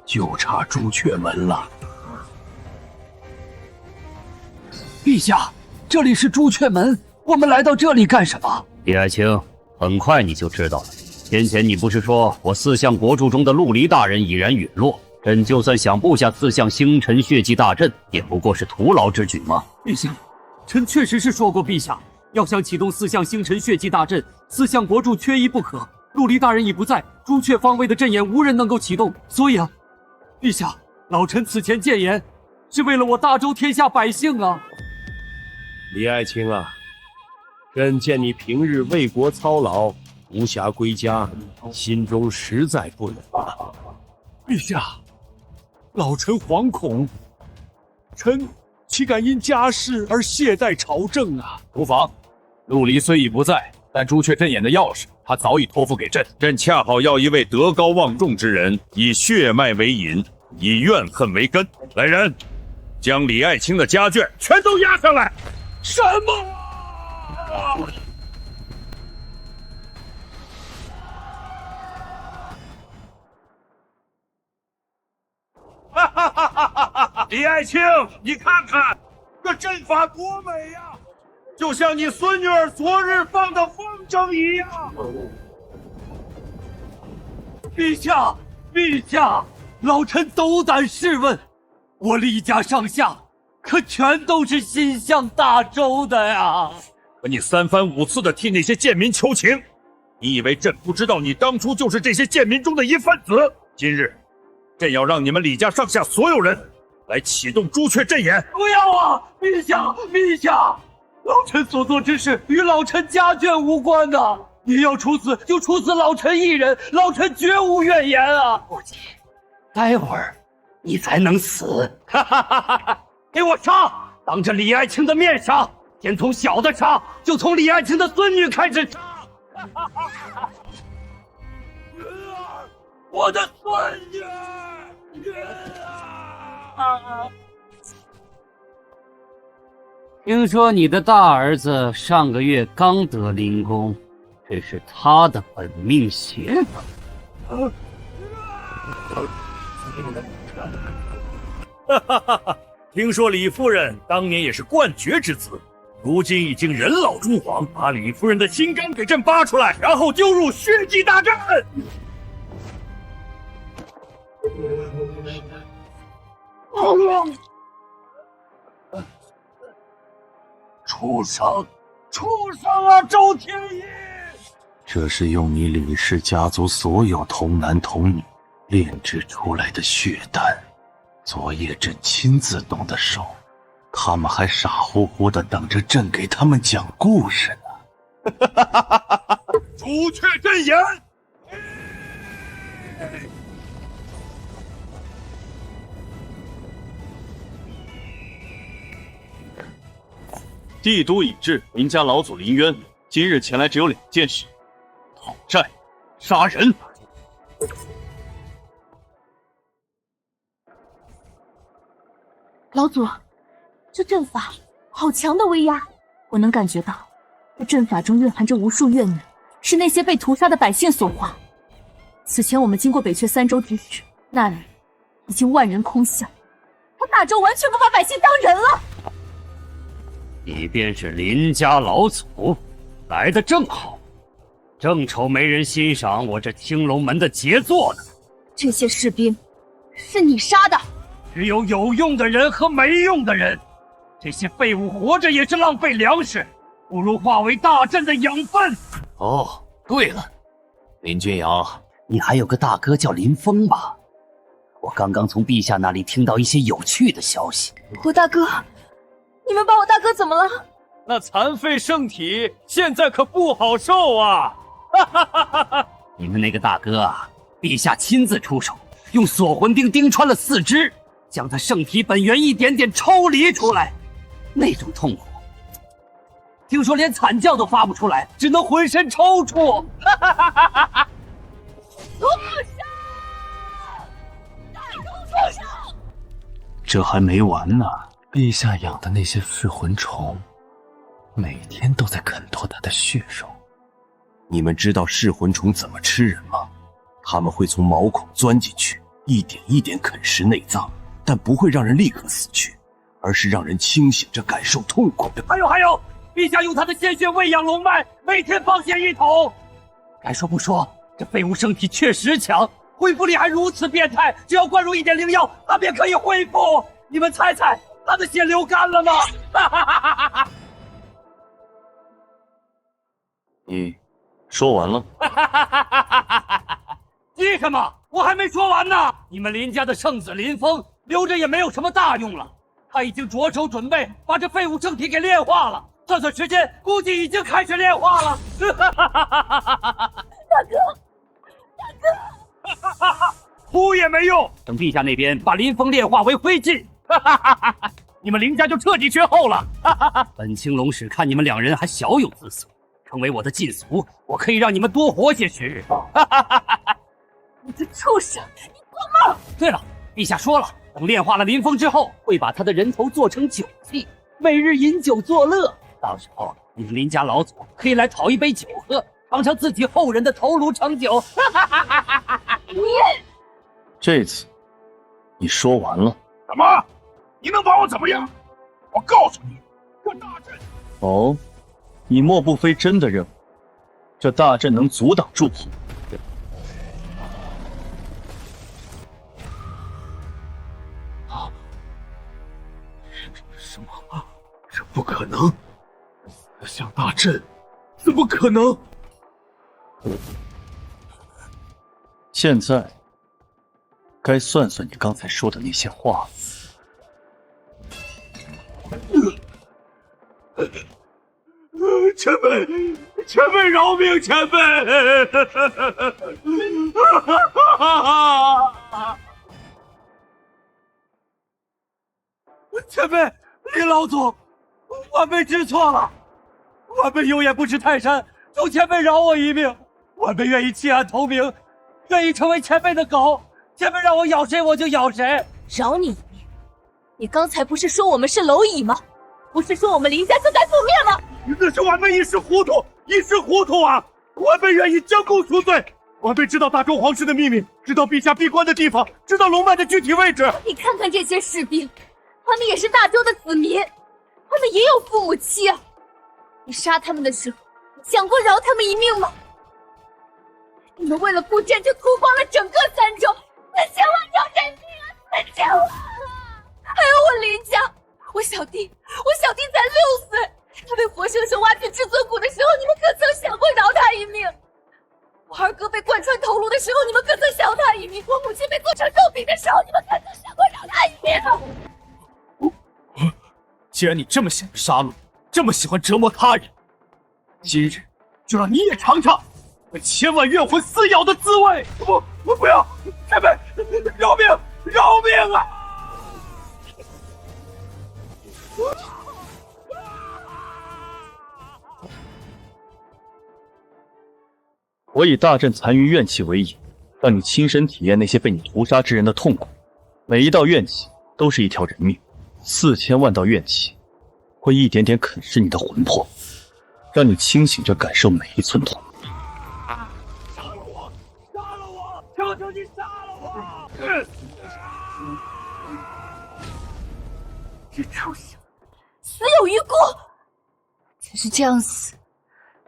就差朱雀门了。陛下，这里是朱雀门，我们来到这里干什么？李爱卿，很快你就知道了。先前你不是说我4象国柱中的陆离大人已然陨落，朕就算想布下4象星辰血祭大阵，也不过是徒劳之举吗？陛下，臣确实是说过，陛下要想启动4象星辰血祭大阵，4象国柱缺一不可。陆离大人已不在，朱雀方位的阵眼无人能够启动，所以啊，陛下，老臣此前谏言是为了我大周天下百姓啊。李爱卿啊，朕见你平日为国操劳，无暇归家，心中实在不忍啊。陛下，老臣惶恐，臣岂敢因家事而懈怠朝政啊？无妨，陆离虽已不在，但朱雀阵眼的钥匙他早已托付给朕。朕恰好要一位德高望重之人，以血脉为引，以怨恨为根。来人，将李爱卿的家眷全都押上来。什么？李爱卿，你看看，这阵法多美呀，就像你孙女儿昨日放的风筝一样。陛下，陛下，老臣斗胆试问，我李家上下可全都是心向大周的呀！可你三番五次的替那些贱民求情，你以为朕不知道你当初就是这些贱民中的一份子？今日，朕要让你们李家上下所有人来启动朱雀阵眼。不要啊，陛下，陛下，老臣所做之事与老臣家眷无关呐！你要处死就处死老臣一人，老臣绝无怨言啊！不急，待会儿你才能死！哈哈哈哈哈！给我杀！当着李爱卿的面杀！先从小的杀，就从李爱卿的孙女开始杀！哈哈哈哈！我的孙女！听说你的大儿子上个月刚得灵功，这是他的本命邪法。哈哈哈哈！听说李夫人当年也是冠绝之子，如今已经人老珠黄，把李夫人的心肝给朕扒出来，然后丢入血祭大阵。畜生，畜生啊！周天一，这是用你李氏家族所有童男童女炼制出来的血丹，昨夜朕亲自动的手，他们还傻乎乎的等着朕给他们讲故事呢。朱雀阵眼！帝都已至，林家老祖林渊今日前来只有2件事：讨债、杀人。老祖，这阵法好强的威压，我能感觉到，这阵法中蕴含着无数怨念，是那些被屠杀的百姓所化。此前我们经过北阙3州之时，那里已经万人空巷，他大周完全不把百姓当人了。你便是林家老祖，来得正好，正愁没人欣赏我这青龙门的杰作呢。这些士兵是你杀的？只有有用的人和没用的人，这些废物活着也是浪费粮食，不如化为大阵的养分。哦，对了，林君瑶，你还有个大哥叫林峰吧？我刚刚从陛下那里听到一些有趣的消息。我大哥，你们把我大哥怎么了？那残废圣体现在可不好受啊！哈哈哈哈哈！你们那个大哥啊，陛下亲自出手，用锁魂钉钉穿了4肢，将他圣体本源一点点抽离出来，那种痛苦，听说连惨叫都发不出来，只能浑身抽搐。哈哈哈哈哈！畜生！大周畜生！这还没完呢。陛下养的那些噬魂虫，每天都在啃脱他的血肉。你们知道噬魂虫怎么吃人吗？他们会从毛孔钻进去，一点一点啃食内脏，但不会让人立刻死去，而是让人清醒着感受痛苦的。还有，陛下用他的鲜血喂养龙脉，每天放血1桶。该说不说，这废物圣体确实强，恢复力还如此变态，只要灌入一点灵药，他便可以恢复。你们猜猜，他的血流干了吗？哈哈哈哈哈！你说完了？哈哈哈哈哈哈！急什么？我还没说完呢！你们林家的圣子林峰留着也没有什么大用了，他已经着手准备把这废物圣体给炼化了，算算时间，估计已经开始炼化了。哈哈哈哈哈！大哥，哈哈哈！哭也没用，等陛下那边把林峰炼化为灰烬，哈哈哈哈！你们林家就彻底绝后了。哈哈哈！本青龙使看你们2人还小有姿色，成为我的禁俗，我可以让你们多活些时日。哈哈哈哈！你这畜生，你做梦！对了，陛下说了，等炼化了林峰之后，会把他的人头做成酒器，每日饮酒作乐。到时候你们林家老祖可以来讨一杯酒喝，尝尝自己后人的头颅成酒。哈哈哈哈哈！这次你说完了？什么？你能把我怎么样？我告诉你，这大阵……哦，你莫不非真的认为这大阵能阻挡住我？什么？这不可能！四象大阵，怎么可能？现在该算算你刚才说的那些话。前辈，前辈饶命！前辈！前辈，林老祖，晚辈知错了，晚辈有眼不识泰山，求前辈饶我一命。晚辈愿意弃暗投明，愿意成为前辈的狗，前辈让我咬谁我就咬谁。饶你一命？你刚才不是说我们是蝼蚁吗？不是说我们林家就该覆灭吗？那是晚辈一时糊涂，一时糊涂啊！晚辈愿意将功赎罪。晚辈知道大周皇室的秘密，知道陛下闭关的地方，知道龙脉的具体位置。你看看这些士兵，他们也是大周的子民，他们也有父母妻啊！你杀他们的时候，想过饶他们一命吗？你们为了布阵就屠光了整个三州，4000万条人命啊！4000万啊！还有我林家，我小弟才6岁，他被活生生挖去至尊骨的时候，你们可曾想过饶他一命？我二哥被贯穿头颅的时候，你们可曾饶他一命？我母亲被做成肉饼的时候，你们可曾想过饶他一命？既然你这么喜欢杀戮，这么喜欢折磨他人，今日就让你也尝尝被千万怨魂撕咬的滋味！不要，前辈，饶命，饶命啊！我以大阵残余怨气为引，让你亲身体验那些被你屠杀之人的痛苦。每一道怨气都是一条人命，4000万道怨气会一点点啃噬你的魂魄，让你清醒着感受每一寸痛。杀了我！杀了我！求求你杀了我！这畜生，死有余辜！只是这样死，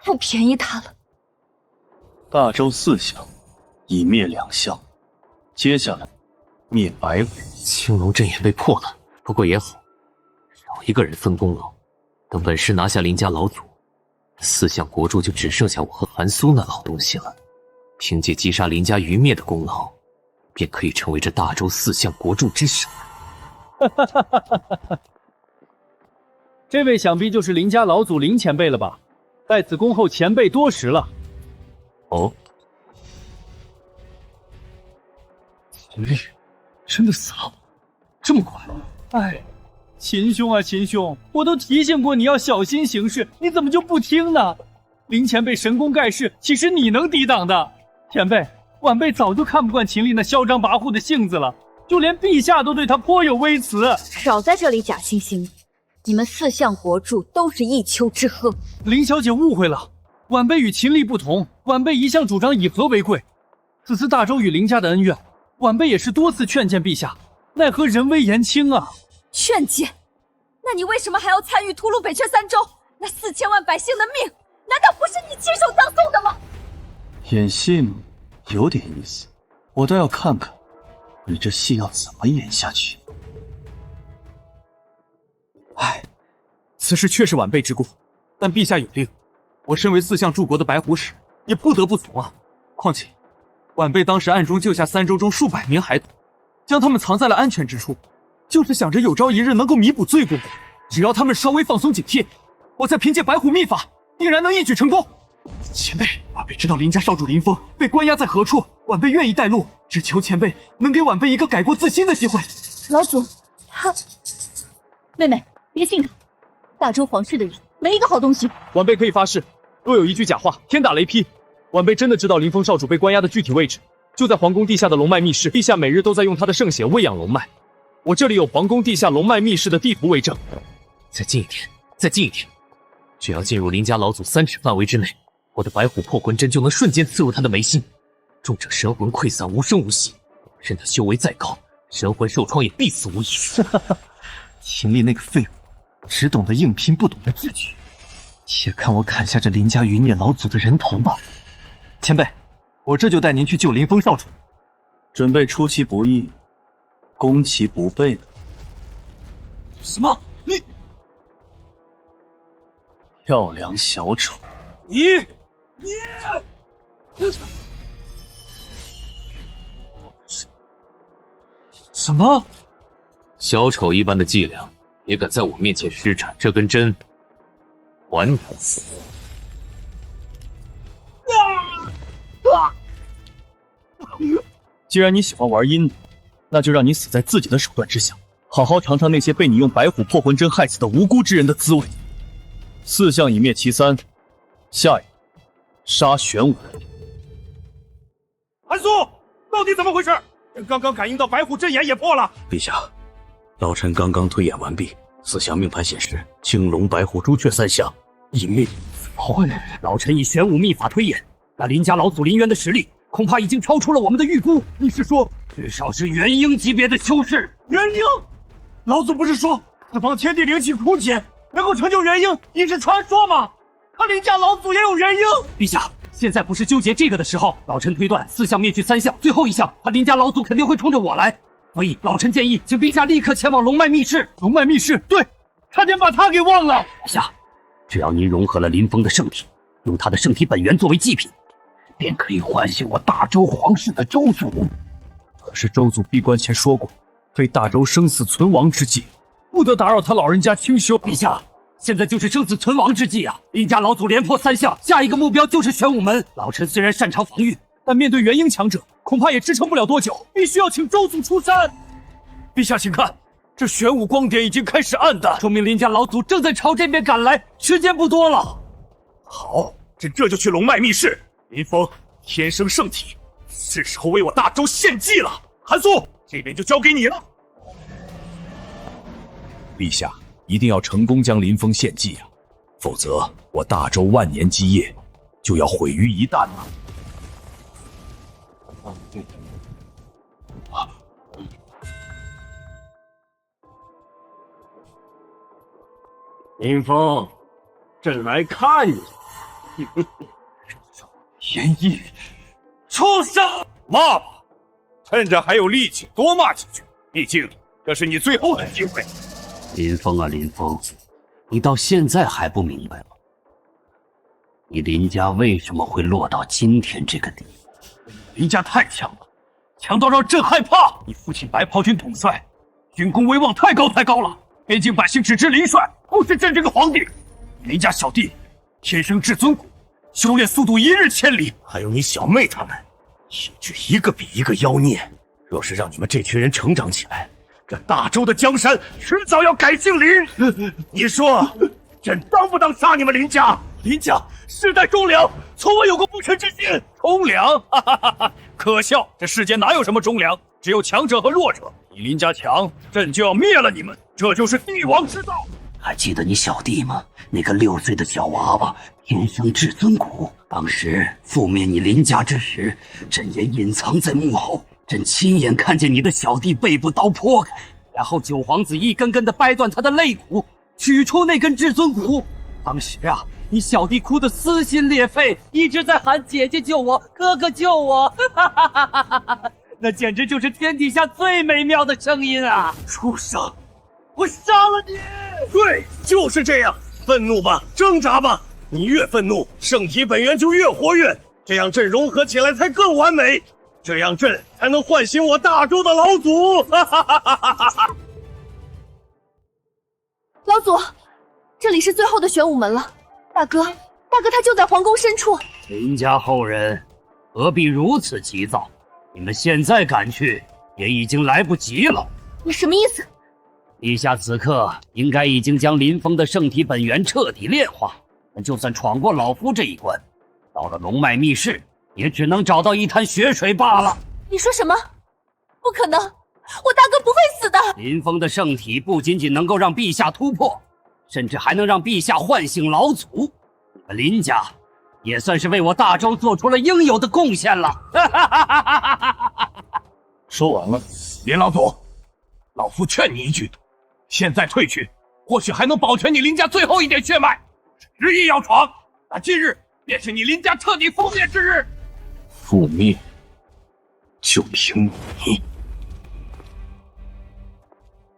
太便宜他了。大周4象已灭2象，接下来灭白尾。青龙阵也被破了，不过也好，少一个人分功劳。等本师拿下林家老祖，4象国柱就只剩下我和韩苏那老东西了。凭借击杀林家余灭的功劳，便可以成为这大周4象国柱之首。这位想必就是林家老祖林前辈了吧？在此恭候前辈多时了。哦，秦烈真的死了，这么快？哎，秦兄啊秦兄，我都提醒过你要小心行事，你怎么就不听呢？林前辈神功盖世，岂是你能抵挡的？前辈，晚辈早就看不惯秦丽那嚣张跋扈的性子了，就连陛下都对他颇有微词。少在这里假惺惺的，你们4象国柱都是一丘之貉。林小姐误会了，晚辈与秦丽不同，晚辈一向主张以和为贵。此次大周与林家的恩怨，晚辈也是多次劝谏陛下，奈何人微言轻啊。劝谏？那你为什么还要参与屠戮北阙三州？那4000万百姓的命，难道不是你亲手葬送的吗？演戏吗？有点意思，我倒要看看你这戏要怎么演下去。唉，此事确是晚辈之过，但陛下有令，我身为4象柱国的白虎使，也不得不从啊。况且，晚辈当时暗中救下3州中数百名孩童，将他们藏在了安全之处，就是想着有朝一日能够弥补罪过。只要他们稍微放松警惕，我再凭借白虎秘法，定然能一举成功。前辈，晚辈知道林家少主林峰被关押在何处，晚辈愿意带路，只求前辈能给晚辈一个改过自新的机会。老祖，他……妹妹，别信他，大周皇室的人没一个好东西。晚辈可以发誓，若有一句假话，天打雷劈。晚辈真的知道林峰少主被关押的具体位置，就在皇宫地下的龙脉密室，陛下每日都在用他的圣血喂养龙脉。我这里有皇宫地下龙脉密室的地图为证。再近一点，再近一点，只要进入林家老祖3尺范围之内，我的白虎破魂针就能瞬间刺入他的眉心，重者神魂溃散，无声无息；任他修为再高，神魂受创也必死无疑。秦丽那个废物，只懂得硬拼，不懂得智取。且看我砍下这林家余孽老祖的人头吧！前辈，我这就带您去救林峰少主。准备出其不意，攻其不备的。什么？你跳梁小丑！你什么？小丑一般的伎俩，也敢在我面前施展？这根针，还我！既然你喜欢玩阴的，那就让你死在自己的手段之下，好好尝尝那些被你用白虎破魂针害死的无辜之人的滋味。4项已灭其3，下一个杀玄武。韩苏，到底怎么回事？刚刚感应到白虎阵眼也破了。陛下，老臣刚刚推演完毕，4项命盘显示青龙、白虎、朱雀3项已灭。老臣以玄武秘法推演，那林家老祖林渊的实力恐怕已经超出了我们的预估。你是说，至少是元婴级别的修士？元婴？老祖不是说此方天地灵气枯竭，能够成就元婴已是传说吗？他林家老祖也有元婴。陛下，现在不是纠结这个的时候。老臣推断4项灭去3项，最后1项，他林家老祖肯定会冲着我来，所以老臣建议，请陛下立刻前往龙脉密室。龙脉密室，对，差点把他给忘了。陛下，只要您融合了林峰的圣体，用他的圣体本源作为祭品，便可以唤醒我大周皇室的周祖。可是周祖闭关前说过，非大周生死存亡之际，不得打扰他老人家清修。陛下，现在就是生死存亡之际啊！林家老祖连破3项，下一个目标就是玄武门。老臣虽然擅长防御，但面对元婴强者，恐怕也支撑不了多久，必须要请周祖出山。陛下，请看，这玄武光点已经开始暗淡，说明林家老祖正在朝这边赶来，时间不多了。好，这就去龙脉密室。林峰天生圣体，是时候为我大周献祭了。韩苏，这边就交给你了。陛下一定要成功将林峰献祭啊，否则我大周万年基业就要毁于一旦了。林峰，朕来看你。元婴，畜生！骂吧，趁着还有力气多骂几句，毕竟这是你最后的机会。林峰啊，林峰，你到现在还不明白吗？你林家为什么会落到今天这个地步？林家太强了，强到让朕害怕。你父亲白袍军统帅，军功威望太高了，边境百姓只知林帅，不是朕这个皇帝。林家小弟天生至尊骨，修炼速度1日千里。还有你小妹他们，兴趣一个比一个妖孽。若是让你们这群人成长起来，这大周的江山迟早要改姓林。你说，朕当不当杀你们林家？林家世代忠良，从未有过不臣之心。忠良？哈哈哈哈！可笑！这世间哪有什么忠良？只有强者和弱者。你林家强，朕就要灭了你们。这就是帝王之道。还记得你小弟吗？那个6岁的小娃娃，天生至尊骨。当时覆灭你林家之时，朕也隐藏在幕后。朕亲眼看见你的小弟背部刀破开，然后九皇子一根根的掰断他的肋骨，取出那根至尊骨。当时啊，你小弟哭得撕心裂肺，一直在喊姐姐救我，哥哥救我，哈哈哈哈哈！那简直就是天底下最美妙的声音啊！畜生，我杀了你！对，就是这样，愤怒吧，挣扎吧，你越愤怒，圣体本源就越活跃，这样朕融合起来才更完美。这样朕才能唤醒我大周的老祖！哈哈哈哈哈哈！老祖，这里是最后的玄武门了。大哥，他就在皇宫深处。林家后人何必如此急躁？你们现在赶去，也已经来不及了。你什么意思？陛下此刻应该已经将林峰的圣体本源彻底炼化，但就算闯过老夫这一关，到了龙脉密室，也只能找到一滩血水罢了。你说什么？不可能，我大哥不会死的。林峰的圣体不仅仅能够让陛下突破，甚至还能让陛下唤醒老祖。你们林家也算是为我大周做出了应有的贡献了。说完了，林老祖，老夫劝你一句，现在退去，或许还能保全你林家最后一点血脉。执意要闯，那今日便是你林家彻底覆灭之日。覆灭，就凭你！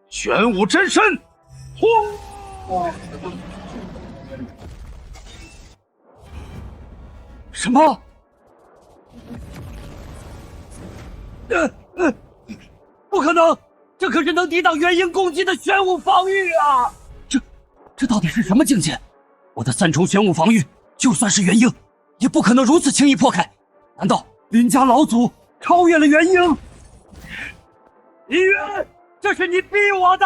玄武真身，轰！什么？不可能！这可是能抵挡元婴攻击的玄武防御啊！这到底是什么境界？我的3重玄武防御，就算是元婴，也不可能如此轻易破开。难道林家老祖超越了元婴？林渊，这是你逼我的！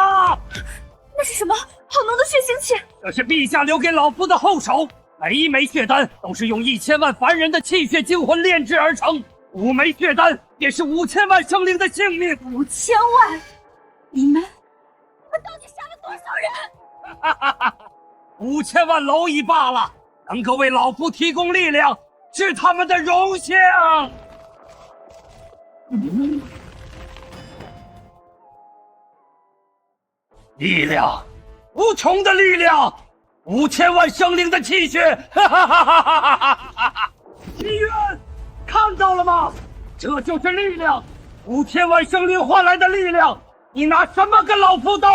那是什么？好浓的血腥气！这是陛下留给老夫的后手，每一枚血丹都是用1000万凡人的气血精魂炼制而成，5枚血丹便是5000万生灵的性命。5000万！你们到底杀了多少人？5000万蝼蚁罢了，能够为老夫提供力量，是他们的荣幸。力量，无穷的力量，5000万生灵的气血！心渊，看到了吗？这就是力量，5000万生灵换来的力量，你拿什么跟老夫斗？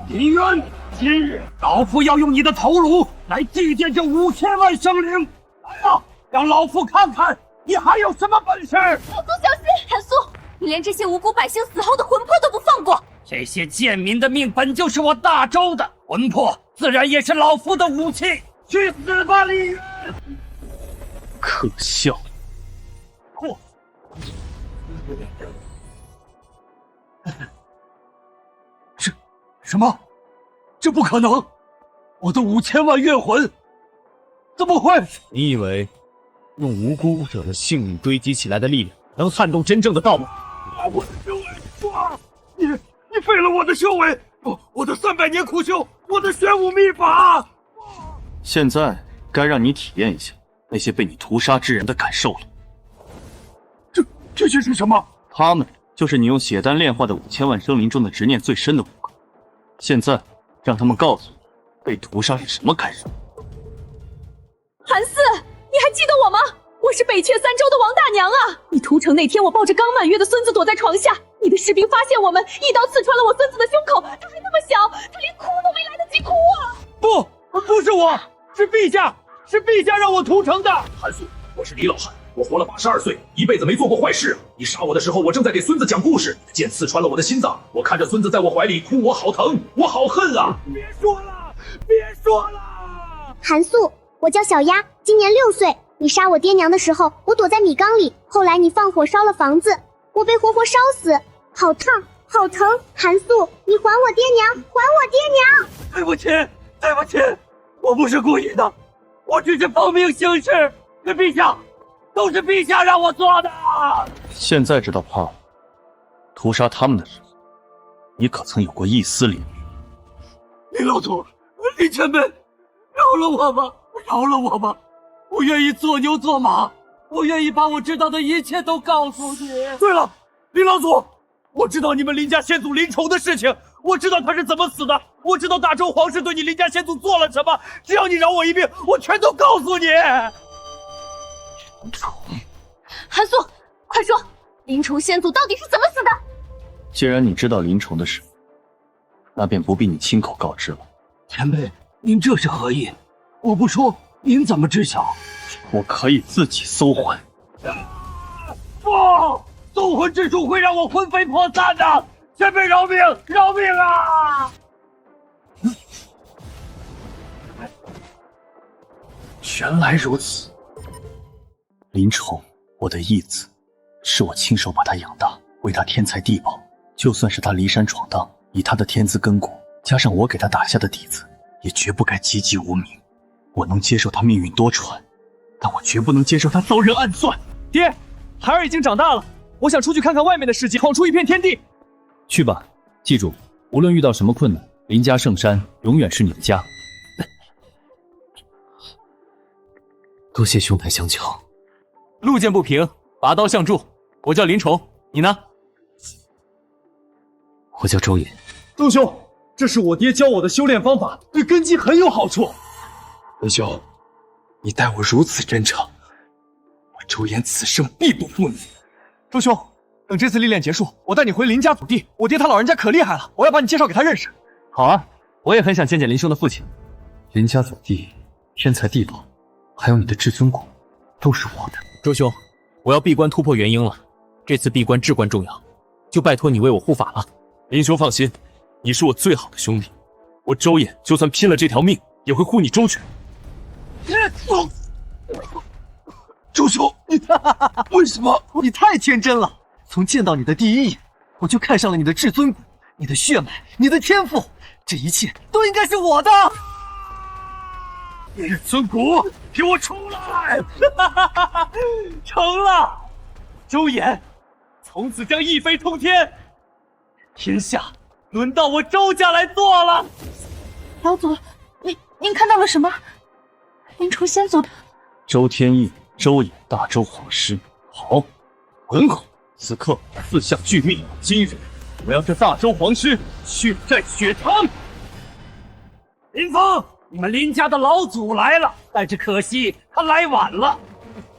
林渊，今日老夫要用你的头颅来祭奠这5000万生灵！来呀，让老夫看看你还有什么本事！老祖小心！韩素，你连这些无辜百姓死后的魂魄都不放过！这些贱民的命本就是我大周的，魂魄自然也是老夫的武器。去死吧，李渊！可笑！嚯！什么？这不可能！我的5000万怨魂，怎么会？你以为用无辜者的性命堆积起来的力量能撼动真正的道吗？我的修为！哇！你废了我的修为！我的300年苦修，我的玄武秘法！现在该让你体验一下那些被你屠杀之人的感受了。这些是什么？他们就是你用血丹炼化的5000万生灵中的执念最深的5个。现在让他们告诉你，被屠杀是什么感受。韩四，你还记得我吗？我是北阙3州的王大娘啊！你屠城那天，我抱着刚满月的孙子躲在床下，你的士兵发现我们，一刀刺穿了我孙子的胸口。他还那么小，他连哭都没来得及哭啊！不是我，是陛下，是陛下让我屠城的。韩素，我是李老汉，我活了82岁，一辈子没做过坏事。你杀我的时候，我正在给孙子讲故事，剑刺穿了我的心脏，我看着孙子在我怀里哭，我好疼，我好恨啊！别说了，别说了！韩素，我叫小丫，今年6岁。你杀我爹娘的时候，我躲在米缸里，后来你放火烧了房子，我被活活烧死，好烫，好疼！韩素，你还我爹娘，还我爹娘！对不起，对不起，我不是故意的，我只是奉命行事。是陛下，都是陛下让我做的。现在知道怕了，屠杀他们的时候，你可曾有过一丝怜悯？李老祖，李前辈，饶了我吧，饶了我吧！我愿意做牛做马，我愿意把我知道的一切都告诉你。对了，林老祖，我知道你们林家先祖林宠的事情，我知道他是怎么死的，我知道大周皇室对你林家先祖做了什么，只要你饶我一命，我全都告诉你。林宠，韩素，快说，林宠先祖到底是怎么死的？既然你知道林宠的事，那便不必你亲口告知了。前辈，您这是何意？我不说，您怎么知晓？我可以自己搜魂。不，搜魂之术会让我魂飞魄散的。前辈饶命，饶命啊！原来如此。林宠，我的义子，是我亲手把他养大，为他天才地宝。就算是他离山闯荡，以他的天资根骨，加上我给他打下的底子，也绝不该籍籍无名。我能接受他命运多舛，但我绝不能接受他遭人暗算。爹，孩儿已经长大了，我想出去看看外面的世界，闯出一片天地。去吧，记住，无论遇到什么困难，林家圣山永远是你的家。多谢兄台相救。路见不平，拔刀相助。我叫林宠，你呢？我叫周隐。周兄，这是我爹教我的修炼方法，对根基很有好处。文兄，你待我如此真诚，我周岩此生必不负你。周兄，等这次历练结束，我带你回林家祖地。我爹他老人家可厉害了，我要把你介绍给他认识。好啊，我也很想见见林兄的父亲。林家祖地、天才地宝，还有你的至尊骨，都是我的。周兄，我要闭关突破元婴了，这次闭关至关重要，就拜托你为我护法了。林兄放心，你是我最好的兄弟，我周衍就算拼了这条命，也会护你周全。周兄，你为什么？你太天真了！从见到你的第一眼，我就看上了你的至尊骨、你的血脉、你的天赋，这一切都应该是我的。至尊骨，给我出来！成了，周衍，从此将一飞冲天，天下轮到我周家来做了。老祖，您看到了什么？林冲先祖。周天意，周衍，大周皇室。好，很好。此刻四象俱灭，今日我要这大周皇室血债血偿。林峰，你们林家的老祖来了，但是可惜他来晚了。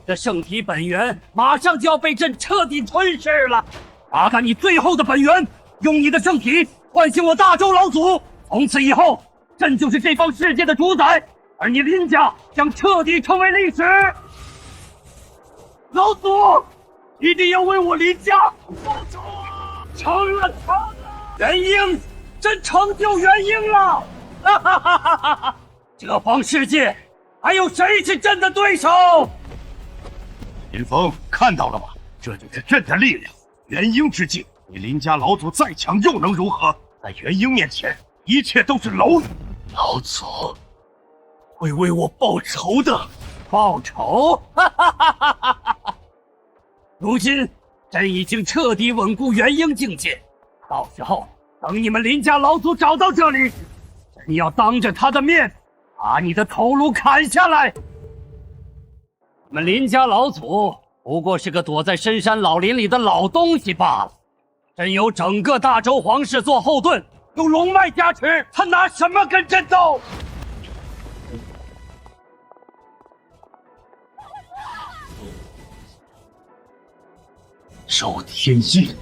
这圣体本源马上就要被朕彻底吞噬了。打开你最后的本源，用你的圣体唤醒我大周老祖。从此以后，朕就是这方世界的主宰，而你林家将彻底成为历史。老祖，一定要为我林家报仇！成了，元婴，朕成就元婴了！哈哈哈哈哈哈！这方世界还有谁是朕的对手？林峰，看到了吗？这就是朕的力量，元婴之境。你林家老祖再强又能如何？在元婴面前，一切都是蝼蚁。老祖会为我报仇的。报仇？哈哈哈哈哈哈！如今朕已经彻底稳固元婴境界，到时候等你们林家老祖找到这里，朕要当着他的面把你的头颅砍下来。你们林家老祖不过是个躲在深山老林里的老东西罢了，朕有整个大周皇室做后盾，有龙脉加持，他拿什么跟朕斗？周天意，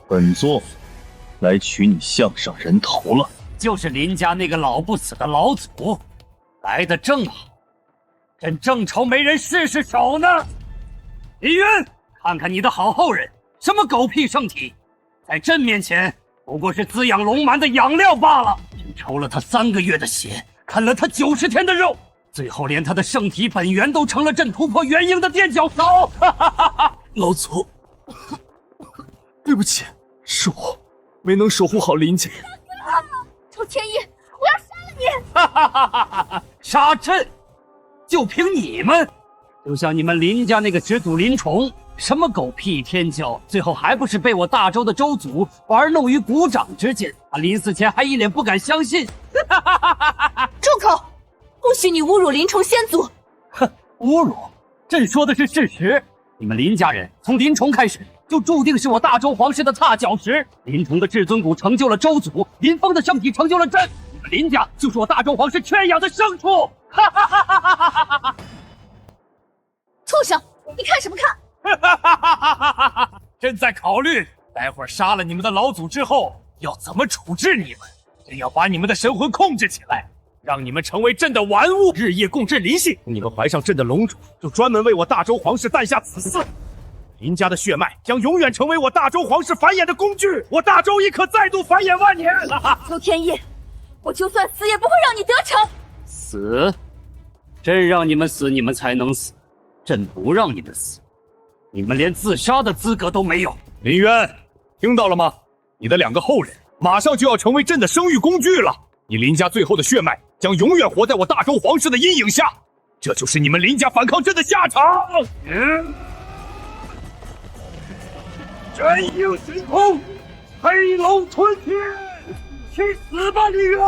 本座来取你项上人头了。就是林家那个老不死的老祖，来得正好，朕正愁没人试试手呢。李渊，看看你的好后人，什么狗屁圣体，在朕面前不过是滋养龙蛮的养料罢了。朕抽了他3个月的血，啃了他90天的肉，最后连他的圣体本源都成了朕突破元婴的垫脚石。老祖，对不起，是我没能守护好林家。周天意，我要杀了你！杀朕？就凭你们？就像你们林家那个始祖林宠，什么狗屁天骄，最后还不是被我大周的周祖玩弄于股掌之间？他临死前还一脸不敢相信。住口！不许你侮辱林宠先祖！哼，侮辱？朕说的是事实。你们林家人从林宠开始就注定是我大周皇室的踏脚石。林宠的至尊骨成就了周祖，林峰的圣体成就了朕。你们林家就是我大周皇室圈养的牲畜！哈哈哈哈哈哈！畜生，你看什么看？朕在考虑，待会儿杀了你们的老祖之后，要怎么处置你们？朕要把你们的神魂控制起来，让你们成为朕的玩物，日夜共振灵性。你们怀上朕的龙种，就专门为我大周皇室诞下子嗣。林家的血脉将永远成为我大周皇室繁衍的工具，我大周亦可再度繁衍万年。周天意，我就算死也不会让你得逞。死？朕让你们死，你们才能死；朕不让你们死，你们连自杀的资格都没有。林渊，听到了吗？你的2个后人马上就要成为朕的生育工具了。你林家最后的血脉将永远活在我大周皇室的阴影下，这就是你们林家反抗朕的下场。元婴神空，黑龙吞天，去死吧，李渊！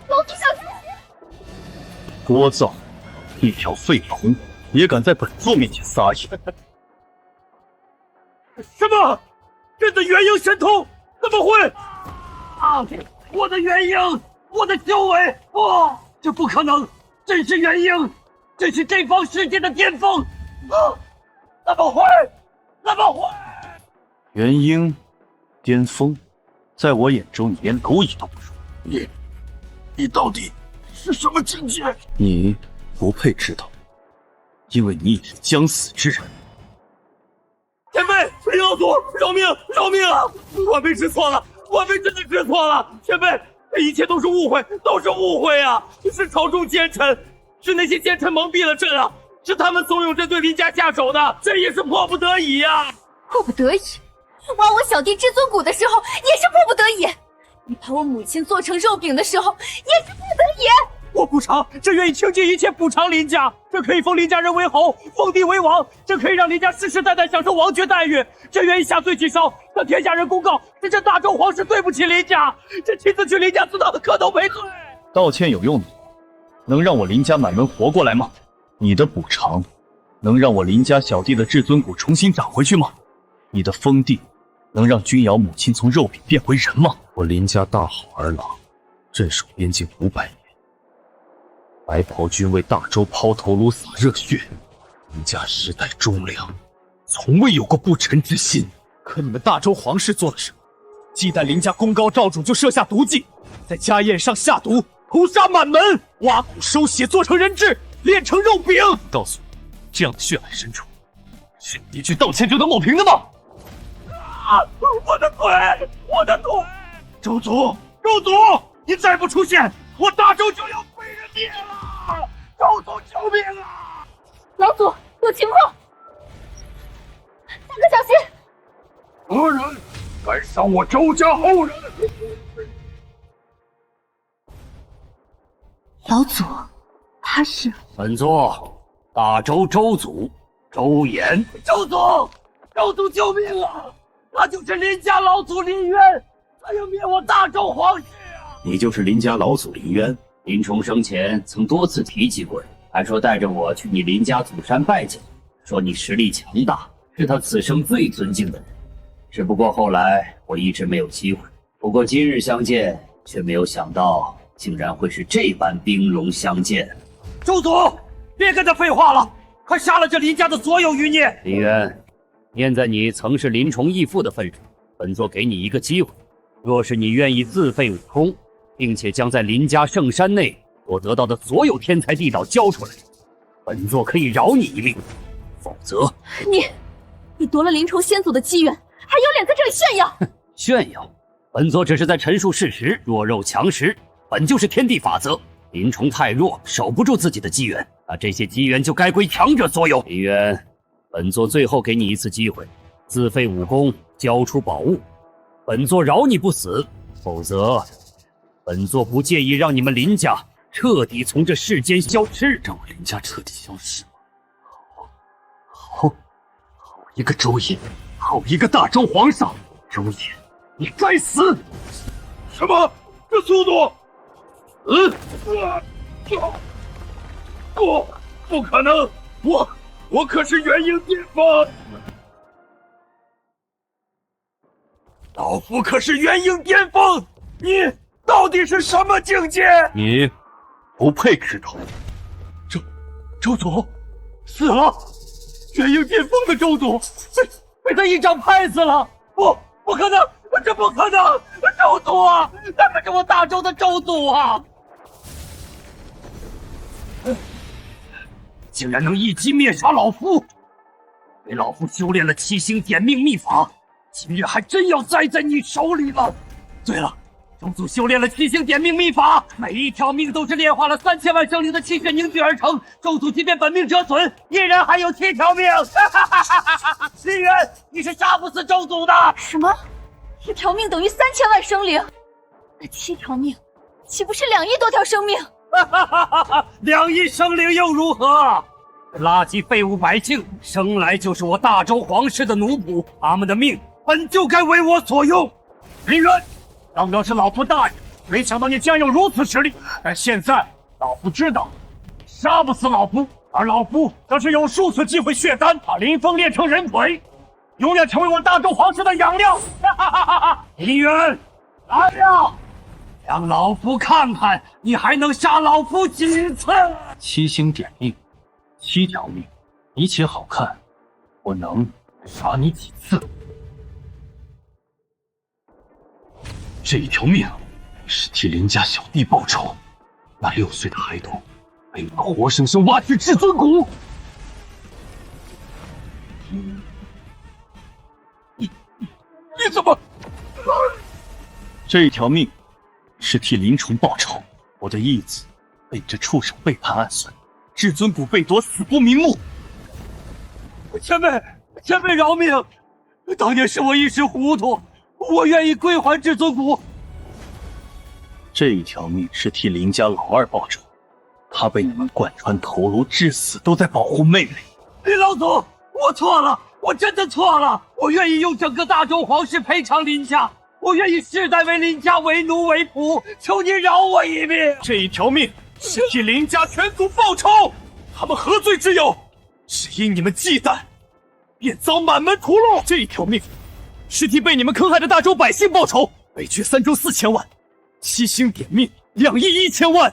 老祖小心！聒噪！一条废龙也敢在本座面前撒野？什么？朕的元婴神通，怎么会？啊！我的元婴，我的修为，不，这不可能！朕是元婴，这是这方世界的巅峰！啊！怎么会？怎么会？元婴，巅峰，在我眼中，你连蝼蚁都不如。你到底是什么境界？你不配知道，因为你已是将死之人。前辈，老祖，饶命！饶命啊！晚辈知错了，晚辈真的知错了。前辈，这一切都是误会，都是误会啊！是朝中奸臣，是那些奸臣蒙蔽了朕啊！是他们怂恿朕对林家下手的，朕也是迫不得已呀！迫不得已，挖我小弟至尊骨的时候也是迫不得已，你把我母亲做成肉饼的时候也是迫不得已。我补偿，朕愿意倾尽一切补偿林家，这可以封林家人为侯，封地为王，这可以让林家世世代代享受王爵待遇。朕愿意下罪己烧，向天下人公告，是这大周皇室对不起林家，朕亲自去林家祠堂磕头赔罪。道歉有用的，能让我林家满门活过来吗？你的补偿，能让我林家小弟的至尊骨重新长回去吗？你的封地，能让君瑶母亲从肉饼变回人吗？我林家大好儿郎，镇守边境500年，白袍军为大周抛头颅洒热血，林家世代忠良，从未有过不臣之心。可你们大周皇室做了什么？忌惮林家功高召主就设下毒计，在家宴上下毒，屠杀满门，挖骨收血做成人质，炼成肉饼。告诉我，这样的血海深仇，是一句道歉就能抹平的吗？啊！我的腿，我的腿！周族，周族，你再不出现，我大周就要被人灭了！周族救命啊！老祖，有情况，大哥小心！何人敢伤我周家后人？老祖，他是本座大周周祖周衍。周祖，周祖救命啊！他就是林家老祖林渊，他要灭我大周皇室啊！你就是林家老祖林渊，林冲生前曾多次提及过你，还说带着我去你林家祖山拜见，说你实力强大，是他此生最尊敬的人。只不过后来我一直没有机会，不过今日相见，却没有想到竟然会是这般兵戎相见。周祖，别跟他废话了，快杀了这林家的所有余孽！林渊，念在你曾是林冲义父的份上，本座给你一个机会，若是你愿意自废武功，并且将在林家圣山内所得到的所有天才地宝交出来，本座可以饶你一命。否则，你夺了林冲先祖的机缘，还有脸在这里炫耀？炫耀？本座只是在陈述事实，弱肉强食，本就是天地法则。林冲太弱，守不住自己的机缘，那这些机缘就该归强者所有。林渊，本座最后给你一次机会，自废武功，交出宝物，本座饶你不死；否则，本座不介意让你们林家彻底从这世间消失。让我林家彻底消失吗？好一个周衍，好一个大周皇上！周衍，你该死！什么？这速度？不可能！我可是元婴巅峰，老夫可是元婴巅峰，你到底是什么境界？你不配知道。周祖死了，元婴巅峰的周祖被他一掌拍死了！不可能，这不可能！周祖啊，他可是我大周的周祖啊！竟然能一击灭杀老夫，给老夫修炼了7星点命秘法，今日还真要栽在你手里了。对了，周祖修炼了7星点命秘法，每一条命都是炼化了3000万生灵的气血凝聚而成。周祖即便本命折损，依然还有7条命。林渊，你是杀不死周祖的。什么？1条命等于3000万生灵？那7条命，岂不是2亿多条生命？2亿生灵又如何？垃圾废物百姓，生来就是我大周皇室的奴仆，他们的命本就该为我所用。林渊，刚刚是老夫大意，没想到你竟然有如此实力。但现在老夫知道，杀不死老夫，而老夫则是有数次机会血丹，把林峰炼成人腿。永远成为我大周皇室的养料。哈哈哈哈！林渊，来呀，让老夫看看你还能杀老夫几次！七星点命，7条命，你且好看，我能杀你几次？这一条命是替林家小弟报仇。那6岁的孩童被我活生生挖去至尊骨。你怎么？这一条命是替林冲报仇。我的义子被这畜生背叛暗算，至尊骨被夺，死不瞑目。前辈饶命！当年是我一时糊涂，我愿意归还至尊骨。这一条命是替林家老二报仇，他被你们贯穿头颅，至死都在保护妹妹。林老祖，我错了，我真的错了，我愿意用整个大周皇室赔偿林家，我愿意世代为林家为奴为仆，求你饶我一命。这一条命是替林家全族报仇，他们何罪之有？是因你们忌惮，便遭满门屠戮。这一条命是替被你们坑害的大周百姓报仇，北阙3州4000万，7星点命2亿1000万，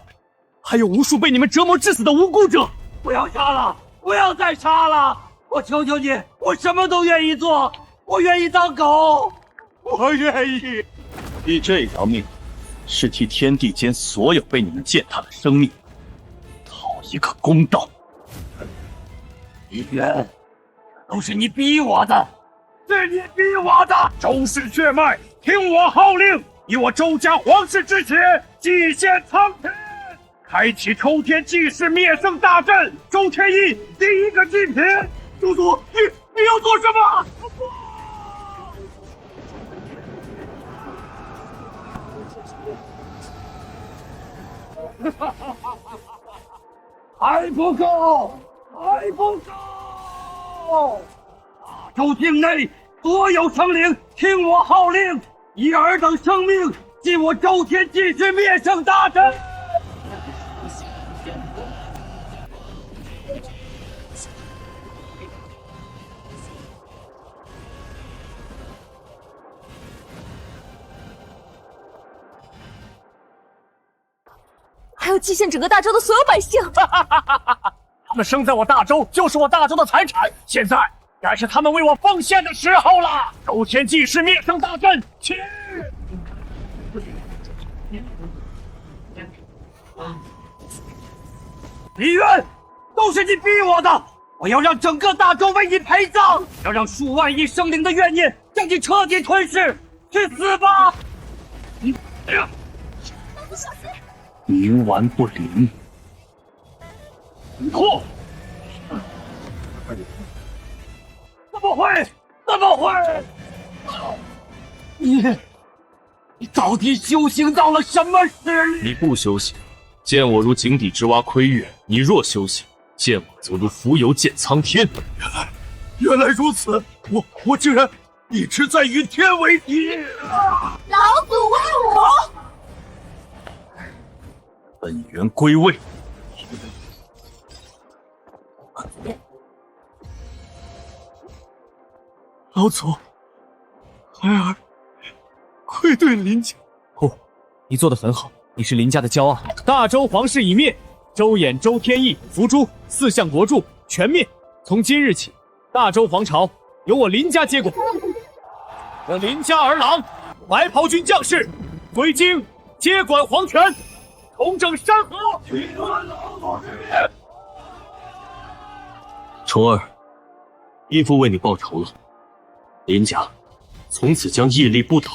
还有无数被你们折磨致死的无辜者。不要杀了，不要再杀了！我求求你，我什么都愿意做，我愿意当狗，我愿意。你这条命是替天地间所有被你们践踏的生命讨一个公道。李渊，都是你逼我的，是你逼我的！周氏血脉，听我号令，以我周家皇室之血，祭献苍天，开启抽天祭世灭圣大阵。周天意第一个祭品。主祖，你要做什么？还不够，还不够！大周境内所有生灵，听我号令，以尔等生命进我周天祭世灭圣大阵。还要祭献整个大周的所有百姓。他们生在我大周，就是我大周的财产，现在该是他们为我奉献的时候了。周天祭世灭圣大阵，起！李渊，都是你逼我的！我要让整个大周为你陪葬，要让数万亿生灵的怨念将你彻底吞噬。去死吧！小心！冥顽不灵，错！怎么会？怎么会？你到底修行到了什么实力？你不修行，见我如井底之蛙窥月；你若修行，见我则如蜉蝣见苍天。原来如此，我竟然一直在与天为敌。老祖威武！本源归位。老祖，孩儿愧对林家。哦，你做得很好，你是林家的骄傲。大周皇室已灭，周衍、周天意、伏诛4项国柱全灭。从今日起，大周皇朝由我林家接管。我林家儿郎，白袍军将士，归京接管皇权，重整山河。重儿，义父为你报仇了，林家从此将屹立不倒。